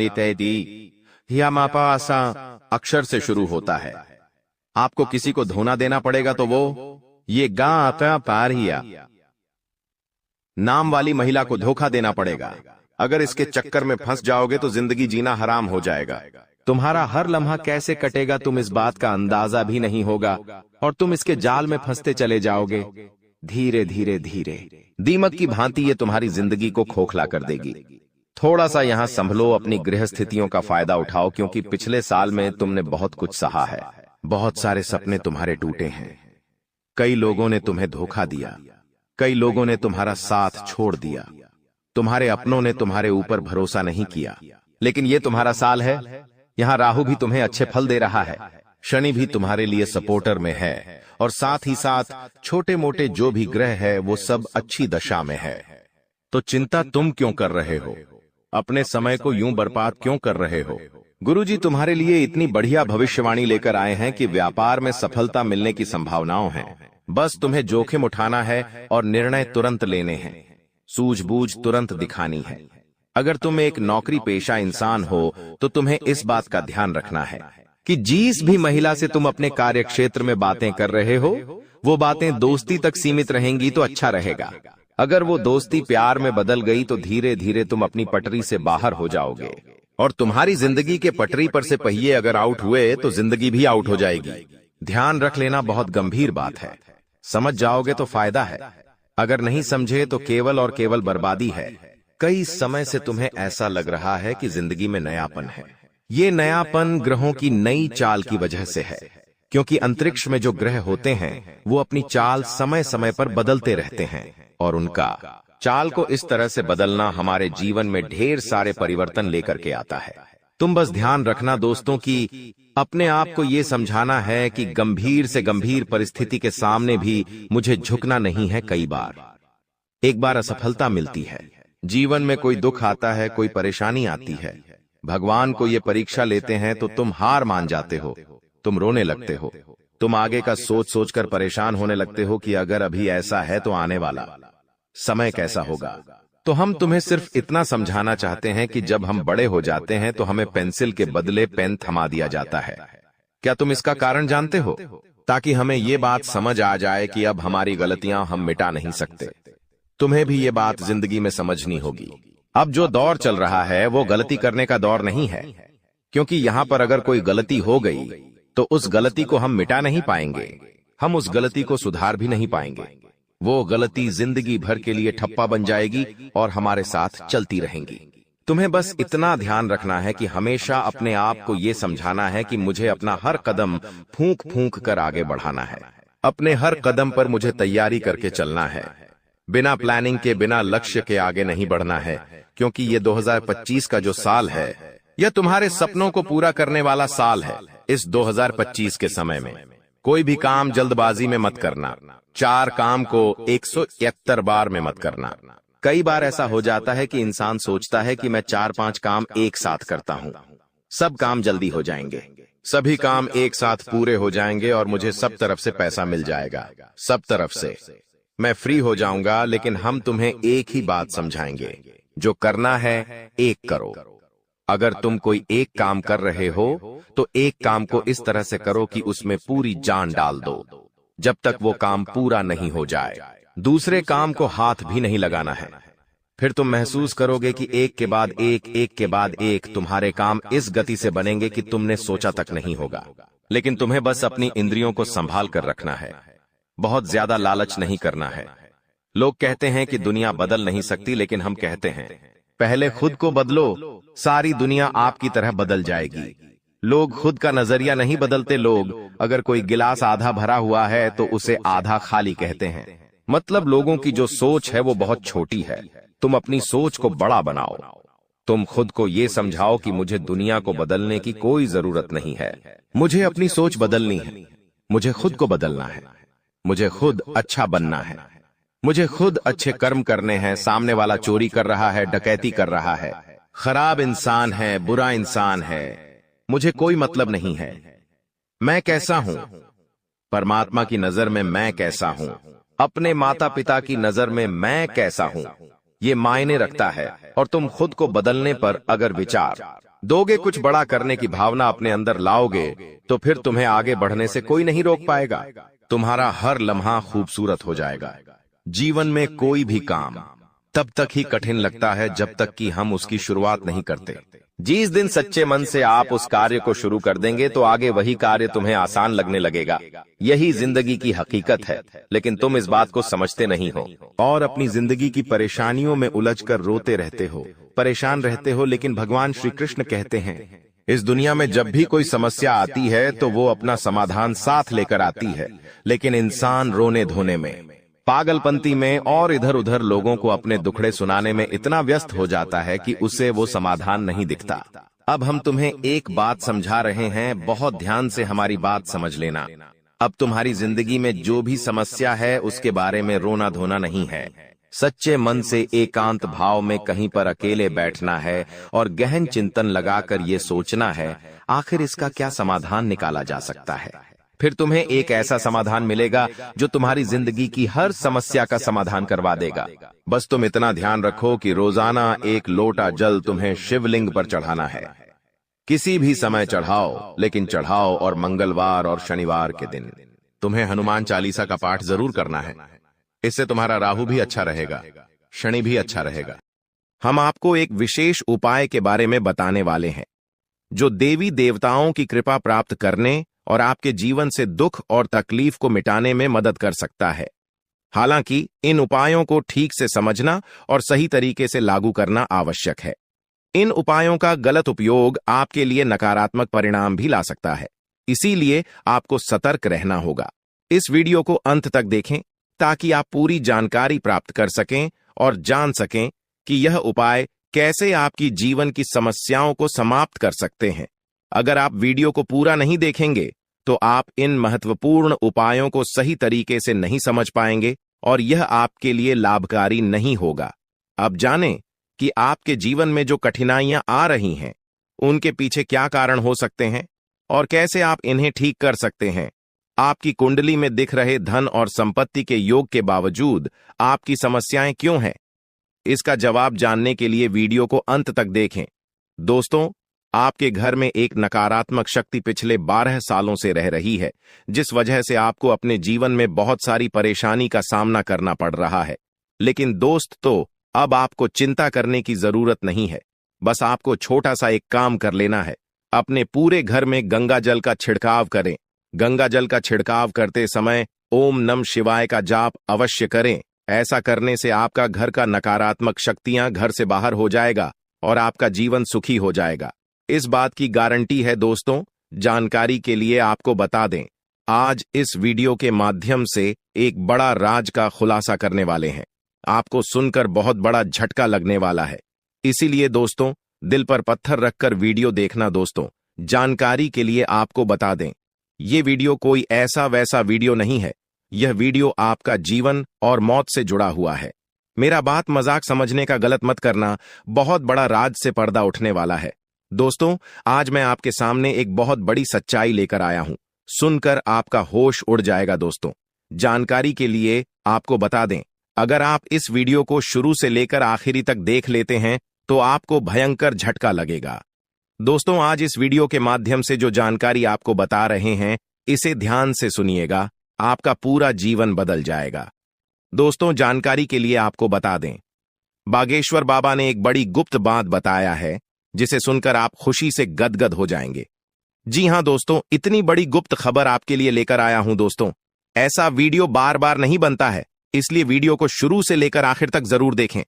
हियामापासा अक्षर से शुरू होता है। आपको किसी को धोना देना पड़ेगा तो वो ये गा पारिया नाम वाली महिला को धोखा देना पड़ेगा। अगर इसके चक्कर में फंस जाओगे तो जिंदगी जीना हराम हो जाएगा। तुम्हारा हर लम्हा कैसे कटेगा तुम इस बात का अंदाजा भी नहीं होगा और तुम इसके जाल में फंसते चले जाओगे। धीरे धीरे धीरे दीमक की भांति ये तुम्हारी जिंदगी को खोखला कर देगी। थोड़ा सा यहाँ संभलो, अपनी गृह स्थितियों का फायदा उठाओ, क्योंकि पिछले साल में तुमने बहुत कुछ सहा है। बहुत सारे सपने तुम्हारे टूटे हैं। कई लोगों ने तुम्हें धोखा दिया, कई लोगों ने तुम्हारा साथ छोड़ दिया, तुम्हारे अपनों ने तुम्हारे ऊपर भरोसा नहीं किया। लेकिन ये तुम्हारा साल है। यहाँ राहु भी तुम्हें अच्छे फल दे रहा है, शनि भी तुम्हारे लिए सपोर्टर में है, और साथ ही साथ छोटे मोटे जो भी ग्रह है वो सब अच्छी दशा में है। तो चिंता तुम क्यों कर रहे हो? अपने समय को यूं बर्बाद क्यों कर रहे हो? गुरुजी तुम्हारे लिए इतनी बढ़िया भविष्यवाणी लेकर आए हैं कि व्यापार में सफलता मिलने की संभावनाओं हैं। बस तुम्हें जोखिम उठाना है और निर्णय तुरंत लेने हैं, सूझबूझ तुरंत दिखानी है। अगर तुम एक नौकरी पेशा इंसान हो तो तुम्हें इस बात का ध्यान रखना है कि जिस भी महिला से तुम अपने कार्य क्षेत्र में बातें कर रहे हो वो बातें दोस्ती तक सीमित रहेंगी तो अच्छा रहेगा। अगर वो दोस्ती प्यार में बदल गई तो धीरे धीरे तुम अपनी पटरी से बाहर हो जाओगे, और तुम्हारी जिंदगी के पटरी पर से पहिए अगर आउट हुए तो जिंदगी भी आउट हो जाएगी। ध्यान रख लेना, बहुत गंभीर बात है। समझ जाओगे तो फायदा है, अगर नहीं समझे तो केवल और केवल बर्बादी है। कई समय से तुम्हें ऐसा लग रहा है कि जिंदगी में नयापन है। ये नयापन ग्रहों की नई चाल की वजह से है, क्योंकि अंतरिक्ष में जो ग्रह होते हैं वो अपनी चाल समय समय पर बदलते रहते हैं, और उनका चाल को इस तरह से बदलना हमारे जीवन में ढेर सारे परिवर्तन लेकर के आता है। तुम बस ध्यान रखना दोस्तों कि अपने आप को ये समझाना है कि गंभीर से गंभीर परिस्थिति के सामने भी मुझे झुकना नहीं है। कई बार एक बार असफलता मिलती है, जीवन में कोई दुख आता है, कोई परेशानी आती है, भगवान को ये परीक्षा लेते हैं तो तुम हार मान जाते हो, तुम रोने लगते हो, तुम आगे का सोच सोचकर परेशान होने लगते हो कि अगर अभी ऐसा है तो आने वाला समय कैसा होगा। तो हम तुम्हें सिर्फ इतना समझाना चाहते हैं कि जब हम बड़े हो जाते हैं तो हमें पेंसिल के बदले पेन थमा दिया जाता है। क्या तुम इसका कारण जानते हो? ताकि हमें ये बात समझ आ जाए कि अब हमारी गलतियां हम मिटा नहीं सकते। तुम्हें भी ये बात जिंदगी में समझनी होगी। अब जो दौर चल रहा है वो गलती करने का दौर नहीं है, क्योंकि यहाँ पर अगर कोई गलती हो गई तो उस गलती को हम मिटा नहीं पाएंगे, हम उस गलती को सुधार भी नहीं पाएंगे। वो गलती जिंदगी भर के लिए ठप्पा बन जाएगी और हमारे साथ चलती रहेंगी। तुम्हें बस इतना ध्यान रखना है कि हमेशा अपने आप को ये समझाना है कि मुझे अपना हर कदम फूंक फूंक कर आगे बढ़ाना है। अपने हर कदम पर मुझे तैयारी करके चलना है, बिना प्लानिंग के, बिना लक्ष्य के आगे नहीं बढ़ना है, क्योंकि ये 2025 का जो साल है यह तुम्हारे सपनों को पूरा करने वाला साल है। इस 2025 के समय में कोई भी काम जल्दबाजी में मत करना, 4 काम को 171 बार में मत करना। कई बार ऐसा हो जाता है कि इंसान सोचता है कि मैं 4-5 काम एक साथ करता हूँ, सब काम जल्दी हो जाएंगे, सभी काम एक साथ पूरे हो जाएंगे और मुझे सब तरफ से पैसा मिल जाएगा, सब तरफ से मैं फ्री हो जाऊंगा। लेकिन हम तुम्हें एक ही बात समझाएंगे, जो करना है एक करो। अगर तुम कोई एक काम कर रहे हो तो एक काम को इस तरह से करो कि उसमें पूरी जान डाल दो, जब तक वो काम पूरा नहीं हो जाए। दूसरे काम को हाथ भी नहीं लगाना है। फिर तुम महसूस करोगे कि एक के बाद एक तुम्हारे काम इस गति से बनेंगे कि तुमने सोचा तक नहीं होगा। लेकिन तुम्हें बस अपनी इंद्रियों को संभाल कर रखना है, बहुत ज्यादा लालच नहीं करना है। लोग कहते हैं कि दुनिया बदल नहीं सकती, लेकिन हम कहते हैं पहले खुद को बदलो, सारी दुनिया आपकी तरह बदल जाएगी। लोग खुद का नजरिया नहीं बदलते। लोग अगर कोई गिलास आधा भरा हुआ है तो उसे आधा खाली कहते हैं। मतलब लोगों की जो सोच है वो बहुत छोटी है। तुम अपनी सोच को बड़ा बनाओ। तुम खुद को ये समझाओ कि मुझे दुनिया को बदलने की कोई जरूरत नहीं है, मुझे अपनी सोच बदलनी है, मुझे खुद को बदलना है, मुझे खुद अच्छा बनना है, मुझे खुद अच्छे कर्म करने हैं। सामने वाला चोरी कर रहा है, डकैती कर रहा है, खराब इंसान है, बुरा इंसान है, मुझे कोई मतलब नहीं है। मैं कैसा हूं? परमात्मा की नजर में मैं कैसा हूं? अपने माता पिता की नजर में मैं कैसा हूं? ये मायने रखता है। और तुम खुद को बदलने पर अगर विचार दोगे, कुछ बड़ा करने की भावना अपने अंदर लाओगे, तो फिर तुम्हें आगे बढ़ने से कोई नहीं रोक पाएगा। तुम्हारा हर लम्हा खूबसूरत हो जाएगा। जीवन में कोई भी काम तब तक ही कठिन लगता है जब तक कि हम उसकी शुरुआत नहीं करते। जिस दिन सच्चे मन से आप उस कार्य को शुरू कर देंगे तो आगे वही कार्य तुम्हें आसान लगने लगेगा। यही जिंदगी की हकीकत है, लेकिन तुम इस बात को समझते नहीं हो और अपनी जिंदगी की परेशानियों में उलझकर रोते रहते हो, परेशान रहते हो। लेकिन भगवान श्री कृष्ण कहते हैं, इस दुनिया में जब भी कोई समस्या आती है तो वो अपना समाधान साथ लेकर आती है, लेकिन इंसान रोने धोने में, पागलपंती में और इधर उधर लोगों को अपने दुखड़े सुनाने में इतना व्यस्त हो जाता है कि उसे वो समाधान नहीं दिखता। अब हम तुम्हें एक बात समझा रहे हैं, बहुत ध्यान से हमारी बात समझ लेना। अब तुम्हारी जिंदगी में जो भी समस्या है उसके बारे में रोना धोना नहीं है। सच्चे मन से एकांत भाव में कहीं पर अकेले बैठना है और गहन चिंतन लगाकर ये सोचना है, आखिर इसका क्या समाधान निकाला जा सकता है। फिर तुम्हें एक ऐसा समाधान मिलेगा जो तुम्हारी जिंदगी की हर समस्या का समाधान करवा देगा। बस तुम इतना ध्यान रखो कि रोजाना एक लोटा जल तुम्हें शिवलिंग पर चढ़ाना है। किसी भी समय चढ़ाओ, लेकिन चढ़ाओ और मंगलवार और शनिवार के दिन। तुम्हें हनुमान चालीसा का पाठ जरूर करना है। इससे तुम्हारा राहु भी अच्छा रहेगा, शनि भी अच्छा रहेगा। हम आपको एक विशेष उपाय के बारे में बताने वाले हैं जो देवी देवताओं की कृपा प्राप्त करने और आपके जीवन से दुख और तकलीफ को मिटाने में मदद कर सकता है। हालांकि इन उपायों को ठीक से समझना और सही तरीके से लागू करना आवश्यक है। इन उपायों का गलत उपयोग आपके लिए नकारात्मक परिणाम भी ला सकता है, इसीलिए आपको सतर्क रहना होगा। इस वीडियो को अंत तक देखें ताकि आप पूरी जानकारी प्राप्त कर सकें और जान सकें कि यह उपाय कैसे आपकी जीवन की समस्याओं को समाप्त कर सकते हैं। अगर आप वीडियो को पूरा नहीं देखेंगे तो आप इन महत्वपूर्ण उपायों को सही तरीके से नहीं समझ पाएंगे और यह आपके लिए लाभकारी नहीं होगा। अब जानें कि आपके जीवन में जो कठिनाइयां आ रही हैं, उनके पीछे क्या कारण हो सकते हैं और कैसे आप इन्हें ठीक कर सकते हैं। आपकी कुंडली में दिख रहे धन और संपत्ति के योग के बावजूद आपकी समस्याएं क्यों हैं? इसका जवाब जानने के लिए वीडियो को अंत तक देखें। दोस्तों, आपके घर में एक नकारात्मक शक्ति पिछले 12 सालों से रह रही है, जिस वजह से आपको अपने जीवन में बहुत सारी परेशानी का सामना करना पड़ रहा है। लेकिन दोस्त, तो अब आपको चिंता करने की जरूरत नहीं है। बस आपको छोटा सा एक काम कर लेना है। अपने पूरे घर में गंगा जल का छिड़काव करें। गंगा जल का छिड़काव करते समय ओम नमः शिवाय का जाप अवश्य करें। ऐसा करने से आपका घर का नकारात्मक शक्तियां घर से बाहर हो जाएगा और आपका जीवन सुखी हो जाएगा। इस बात की गारंटी है दोस्तों। जानकारी के लिए आपको बता दें, आज इस वीडियो के माध्यम से एक बड़ा राज का खुलासा करने वाले हैं। आपको सुनकर बहुत बड़ा झटका लगने वाला है, इसीलिए दोस्तों दिल पर पत्थर रखकर वीडियो देखना। दोस्तों, जानकारी के लिए आपको बता दें, ये वीडियो कोई ऐसा वैसा वीडियो नहीं है। यह वीडियो आपका जीवन और मौत से जुड़ा हुआ है। मेरा बात मजाक समझने का गलत मत करना, बहुत बड़ा राज से पर्दा उठने वाला है। दोस्तों, आज मैं आपके सामने एक बहुत बड़ी सच्चाई लेकर आया हूं, सुनकर आपका होश उड़ जाएगा। दोस्तों, जानकारी के लिए आपको बता दें, अगर आप इस वीडियो को शुरू से लेकर आखिरी तक देख लेते हैं तो आपको भयंकर झटका लगेगा। दोस्तों, आज इस वीडियो के माध्यम से जो जानकारी आपको बता रहे हैं, इसे ध्यान से सुनिएगा, आपका पूरा जीवन बदल जाएगा। दोस्तों, जानकारी के लिए आपको बता दें, बागेश्वर बाबा ने एक बड़ी गुप्त बात बताया है जिसे सुनकर आप खुशी से गदगद हो जाएंगे। जी हां दोस्तों, इतनी बड़ी गुप्त खबर आपके लिए लेकर आया हूं। दोस्तों, ऐसा वीडियो बार बार नहीं बनता है, इसलिए वीडियो को शुरू से लेकर आखिर तक जरूर देखें।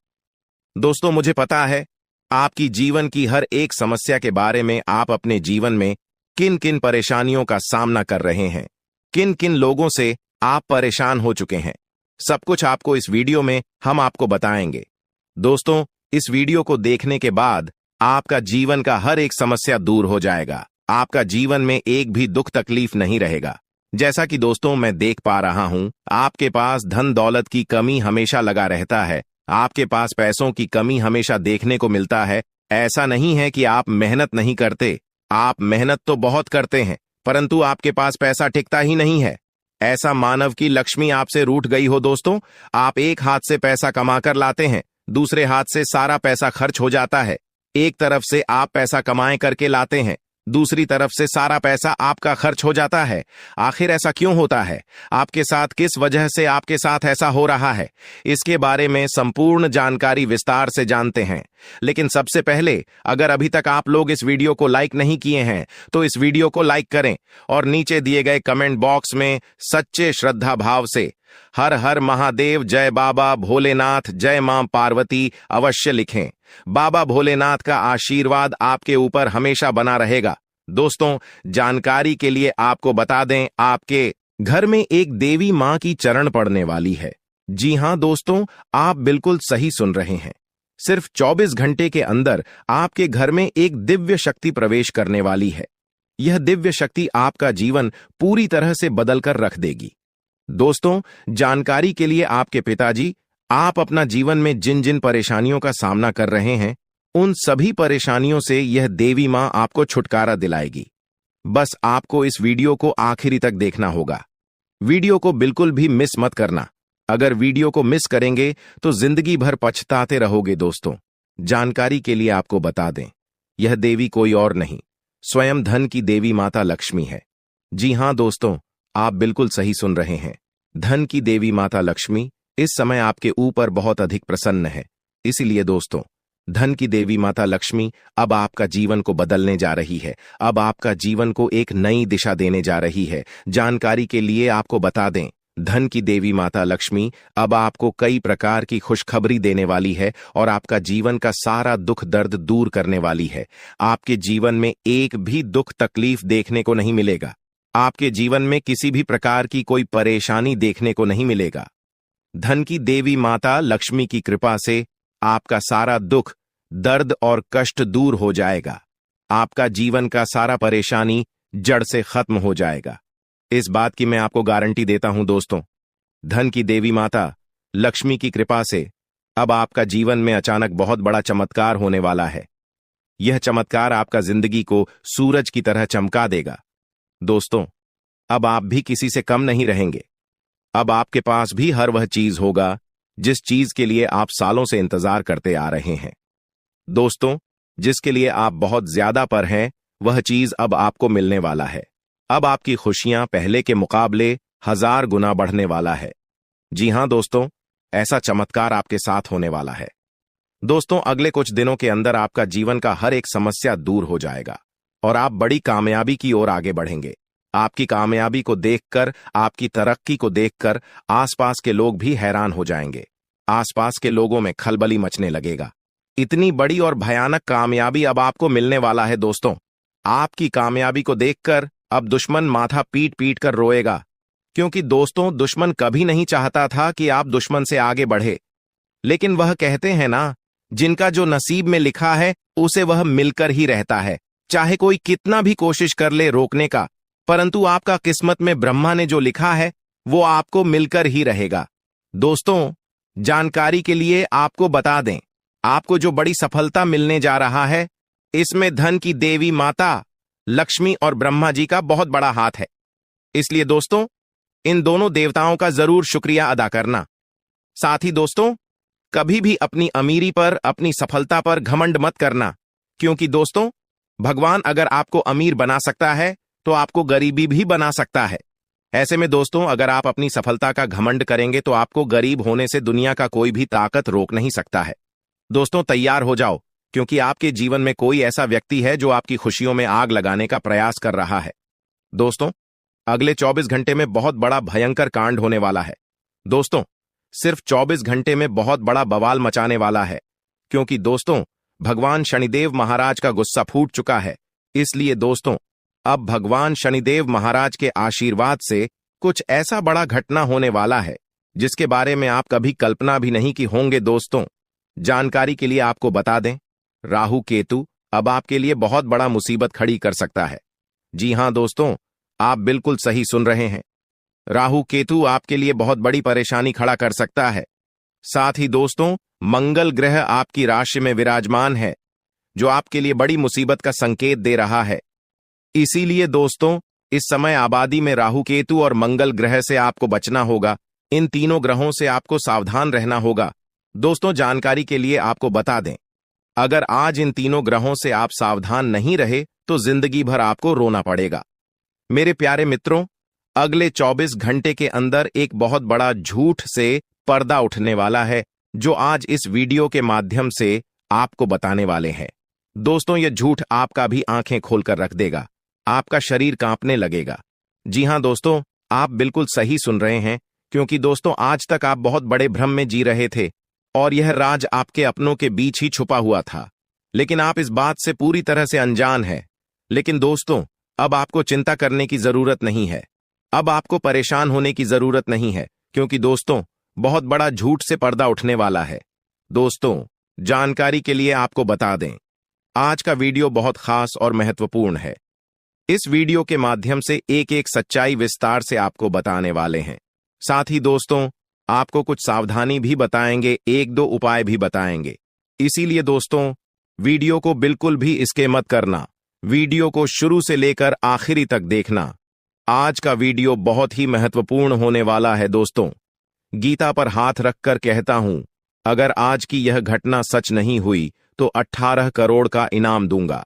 दोस्तों, मुझे पता है आपकी जीवन की हर एक समस्या के बारे में, आप अपने जीवन में किन किन परेशानियों का सामना कर रहे हैं, किन किन लोगों से आप परेशान हो चुके हैं। सब कुछ आपको इस वीडियो में हम आपको बताएंगे। दोस्तों, इस वीडियो को देखने के बाद आपका जीवन का हर एक समस्या दूर हो जाएगा। आपका जीवन में एक भी दुख तकलीफ नहीं रहेगा। जैसा कि दोस्तों मैं देख पा रहा हूं, आपके पास धन दौलत की कमी हमेशा लगा रहता है। आपके पास पैसों की कमी हमेशा देखने को मिलता है। ऐसा नहीं है कि आप मेहनत नहीं करते, आप मेहनत तो बहुत करते हैं, परंतु आपके पास पैसा टिकता ही नहीं है। ऐसा मानव की लक्ष्मी आपसे रूठ गई हो। दोस्तों, आप एक हाथ से पैसा कमाकर लाते हैं, दूसरे हाथ से सारा पैसा खर्च हो जाता है। एक तरफ से आप पैसा कमाए करके लाते हैं, दूसरी तरफ से सारा पैसा आपका खर्च हो जाता है। आखिर ऐसा क्यों होता है? आपके साथ किस वजह से आपके साथ ऐसा हो रहा है? इसके बारे में संपूर्ण जानकारी विस्तार से जानते हैं। लेकिन सबसे पहले, अगर अभी तक आप लोग इस वीडियो को लाइक नहीं किए हैं तो इस वीडियो को लाइक करें और नीचे दिए गए कमेंट बॉक्स में सच्चे श्रद्धा भाव से हर हर महादेव, जय बाबा भोलेनाथ, जय मां पार्वती अवश्य लिखें। बाबा भोलेनाथ का आशीर्वाद आपके ऊपर हमेशा बना रहेगा। दोस्तों, जानकारी के लिए आपको बता दें, आपके घर में एक देवी मां की चरण पड़ने वाली है। जी हां दोस्तों, आप बिल्कुल सही सुन रहे हैं। सिर्फ 24 घंटे के अंदर आपके घर में एक दिव्य शक्ति प्रवेश करने वाली है। यह दिव्य शक्ति आपका जीवन पूरी तरह से बदलकर रख देगी। दोस्तों, जानकारी के लिए आपके पिताजी, आप अपना जीवन में जिन जिन परेशानियों का सामना कर रहे हैं, उन सभी परेशानियों से यह देवी मां आपको छुटकारा दिलाएगी। बस आपको इस वीडियो को आखिरी तक देखना होगा। वीडियो को बिल्कुल भी मिस मत करना। अगर वीडियो को मिस करेंगे तो जिंदगी भर पछताते रहोगे। दोस्तों, जानकारी के लिए आपको बता दें, यह देवी कोई और नहीं, स्वयं धन की देवी माता लक्ष्मी है। जी हां दोस्तों, आप बिल्कुल सही सुन रहे हैं। धन की देवी माता लक्ष्मी इस समय आपके ऊपर बहुत अधिक प्रसन्न है। इसीलिए दोस्तों, धन की देवी माता लक्ष्मी अब आपका जीवन को बदलने जा रही है। अब आपका जीवन को एक नई दिशा देने जा रही है। जानकारी के लिए आपको बता दें, धन की देवी माता लक्ष्मी अब आपको कई प्रकार की खुशखबरी देने वाली है और आपका जीवन का सारा दुख दर्द दूर करने वाली है। आपके जीवन में एक भी दुख तकलीफ देखने को नहीं मिलेगा। आपके जीवन में किसी भी प्रकार की कोई परेशानी देखने को नहीं मिलेगा। धन की देवी माता लक्ष्मी की कृपा से आपका सारा दुख, दर्द और कष्ट दूर हो जाएगा। आपका जीवन का सारा परेशानी जड़ से खत्म हो जाएगा। इस बात की मैं आपको गारंटी देता हूं दोस्तों। धन की देवी माता लक्ष्मी की कृपा से अब आपका जीवन में अचानक बहुत बड़ा चमत्कार होने वाला है। यह चमत्कार आपका जिंदगी को सूरज की तरह चमका देगा। दोस्तों, अब आप भी किसी से कम नहीं रहेंगे। अब आपके पास भी हर वह चीज होगा जिस चीज के लिए आप सालों से इंतजार करते आ रहे हैं। दोस्तों, जिसके लिए आप बहुत ज्यादा पर हैं, वह चीज अब आपको मिलने वाला है। अब आपकी खुशियां पहले के मुकाबले 1000 गुना बढ़ने वाला है। जी हां दोस्तों, ऐसा चमत्कार आपके साथ होने वाला है। दोस्तों, अगले कुछ दिनों के अंदर आपका जीवन का हर एक समस्या दूर हो जाएगा और आप बड़ी कामयाबी की ओर आगे बढ़ेंगे। आपकी कामयाबी को देखकर, आपकी तरक्की को देखकर आसपास के लोग भी हैरान हो जाएंगे। आसपास के लोगों में खलबली मचने लगेगा। इतनी बड़ी और भयानक कामयाबी अब आपको मिलने वाला है। दोस्तों, आपकी कामयाबी को देखकर अब दुश्मन माथा पीट पीट कर रोएगा, क्योंकि दोस्तों, दुश्मन कभी नहीं चाहता था कि आप दुश्मन से आगे बढ़े। लेकिन वह कहते हैं ना, जिनका जो नसीब में लिखा है उसे वह मिलकर ही रहता है। चाहे कोई कितना भी कोशिश कर ले रोकने का, परंतु आपका किस्मत में ब्रह्मा ने जो लिखा है वो आपको मिलकर ही रहेगा। दोस्तों, जानकारी के लिए आपको बता दें, आपको जो बड़ी सफलता मिलने जा रहा है, इसमें धन की देवी माता लक्ष्मी और ब्रह्मा जी का बहुत बड़ा हाथ है। इसलिए दोस्तों, इन दोनों देवताओं का जरूर शुक्रिया अदा करना। साथ ही दोस्तों, कभी भी अपनी अमीरी पर, अपनी सफलता पर घमंड मत करना, क्योंकि दोस्तों, भगवान अगर आपको अमीर बना सकता है तो आपको गरीबी भी बना सकता है। ऐसे में दोस्तों, अगर आप अपनी सफलता का घमंड करेंगे तो आपको गरीब होने से दुनिया का कोई भी ताकत रोक नहीं सकता है। दोस्तों, तैयार हो जाओ, क्योंकि आपके जीवन में कोई ऐसा व्यक्ति है जो आपकी खुशियों में आग लगाने का प्रयास कर रहा है। दोस्तों, अगले 24 घंटे में बहुत बड़ा भयंकर कांड होने वाला है। दोस्तों, सिर्फ 24 घंटे में बहुत बड़ा बवाल मचाने वाला है, क्योंकि दोस्तों, भगवान शनिदेव महाराज का गुस्सा फूट चुका है। इसलिए दोस्तों, अब भगवान शनिदेव महाराज के आशीर्वाद से कुछ ऐसा बड़ा घटना होने वाला है जिसके बारे में आप कभी कल्पना भी नहीं की होंगे। दोस्तों, जानकारी के लिए आपको बता दें, राहु केतु अब आपके लिए बहुत बड़ा मुसीबत खड़ी कर सकता है। जी हां दोस्तों, आप बिल्कुल सही सुन रहे हैं। राहु केतु आपके लिए बहुत बड़ी परेशानी खड़ा कर सकता है। साथ ही दोस्तों, मंगल ग्रह आपकी राशि में विराजमान है, जो आपके लिए बड़ी मुसीबत का संकेत दे रहा है। इसीलिए दोस्तों, इस समय आबादी में राहु केतु और मंगल ग्रह से आपको बचना होगा। इन तीनों ग्रहों से आपको सावधान रहना होगा। दोस्तों, जानकारी के लिए आपको बता दें, अगर आज इन तीनों ग्रहों से आप सावधान नहीं रहे तो जिंदगी भर आपको रोना पड़ेगा। मेरे प्यारे मित्रों, अगले 24 घंटे के अंदर एक बहुत बड़ा झूठ से पर्दा उठने वाला है, जो आज इस वीडियो के माध्यम से आपको बताने वाले हैं। दोस्तों, यह झूठ आपका भी आंखें खोलकर रख देगा, आपका शरीर कांपने लगेगा। जी हां दोस्तों, आप बिल्कुल सही सुन रहे हैं, क्योंकि दोस्तों आज तक आप बहुत बड़े भ्रम में जी रहे थे और यह राज आपके अपनों के बीच ही छुपा हुआ था, लेकिन आप इस बात से पूरी तरह से अनजान हैं। लेकिन दोस्तों, अब आपको चिंता करने की जरूरत नहीं है, अब आपको परेशान होने की जरूरत नहीं है, क्योंकि दोस्तों बहुत बड़ा झूठ से पर्दा उठने वाला है। दोस्तों, जानकारी के लिए आपको बता दें, आज का वीडियो बहुत खास और महत्वपूर्ण है। इस वीडियो के माध्यम से एक एक सच्चाई विस्तार से आपको बताने वाले हैं। साथ ही दोस्तों, आपको कुछ सावधानी भी बताएंगे, एक दो उपाय भी बताएंगे। इसीलिए दोस्तों, वीडियो को बिल्कुल भी स्किप मत करना, वीडियो को शुरू से लेकर आखिरी तक देखना। आज का वीडियो बहुत ही महत्वपूर्ण होने वाला है। दोस्तों, गीता पर हाथ रखकर कहता हूं, अगर आज की यह घटना सच नहीं हुई तो 18 करोड़ का इनाम दूंगा।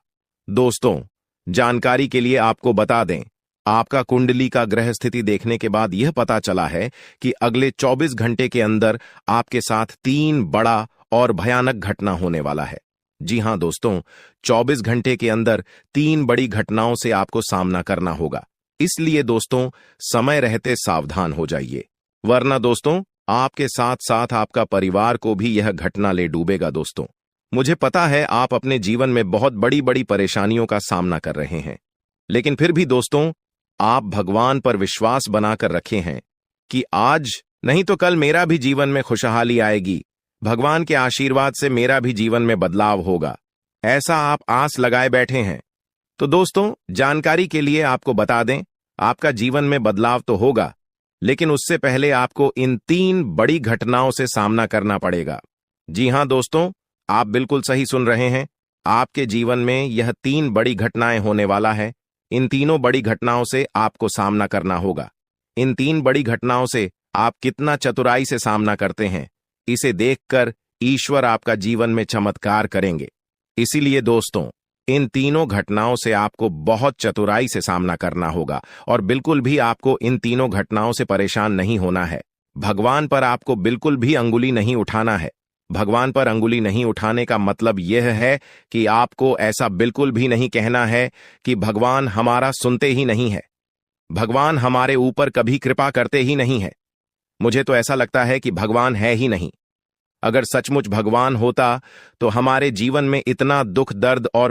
दोस्तों, जानकारी के लिए आपको बता दें, आपका कुंडली का ग्रह स्थिति देखने के बाद यह पता चला है कि अगले 24 घंटे के अंदर आपके साथ 3 बड़ा और भयानक घटना होने वाला है। जी हां दोस्तों, 24 घंटे के अंदर 3 बड़ी घटनाओं से आपको सामना करना होगा। इसलिए दोस्तों, समय रहते सावधान हो जाइए, वरना दोस्तों आपके साथ साथ आपका परिवार को भी यह घटना ले डूबेगा। दोस्तों, मुझे पता है आप अपने जीवन में बहुत बड़ी बड़ी परेशानियों का सामना कर रहे हैं, लेकिन फिर भी दोस्तों आप भगवान पर विश्वास बनाकर रखे हैं कि आज नहीं तो कल मेरा भी जीवन में खुशहाली आएगी, भगवान के आशीर्वाद से मेरा भी जीवन में बदलाव होगा, ऐसा आप आस लगाए बैठे हैं। तो दोस्तों, जानकारी के लिए आपको बता दें, आपका जीवन में बदलाव तो होगा, लेकिन उससे पहले आपको इन 3 बड़ी घटनाओं से सामना करना पड़ेगा। जी हां दोस्तों, आप बिल्कुल सही सुन रहे हैं, आपके जीवन में यह 3 बड़ी घटनाएं होने वाला है। इन तीनों बड़ी घटनाओं से आपको सामना करना होगा। इन 3 बड़ी घटनाओं से आप कितना चतुराई से सामना करते हैं, इसे देखकर ईश्वर आपका जीवन में चमत्कार करेंगे। इसीलिए दोस्तों, इन तीनों घटनाओं से आपको बहुत चतुराई से सामना करना होगा और बिल्कुल भी आपको इन तीनों घटनाओं से परेशान नहीं होना है। भगवान पर आपको बिल्कुल भी अंगुली नहीं उठाना है। भगवान पर अंगुली नहीं उठाने का मतलब यह है कि आपको ऐसा बिल्कुल भी नहीं कहना है कि भगवान हमारा सुनते ही नहीं है, भगवान हमारे ऊपर कभी कृपा करते ही नहीं है, मुझे तो ऐसा लगता है कि भगवान है ही नहीं। अगर सचमुच भगवान होता तो हमारे जीवन में इतना दुख, दर्द और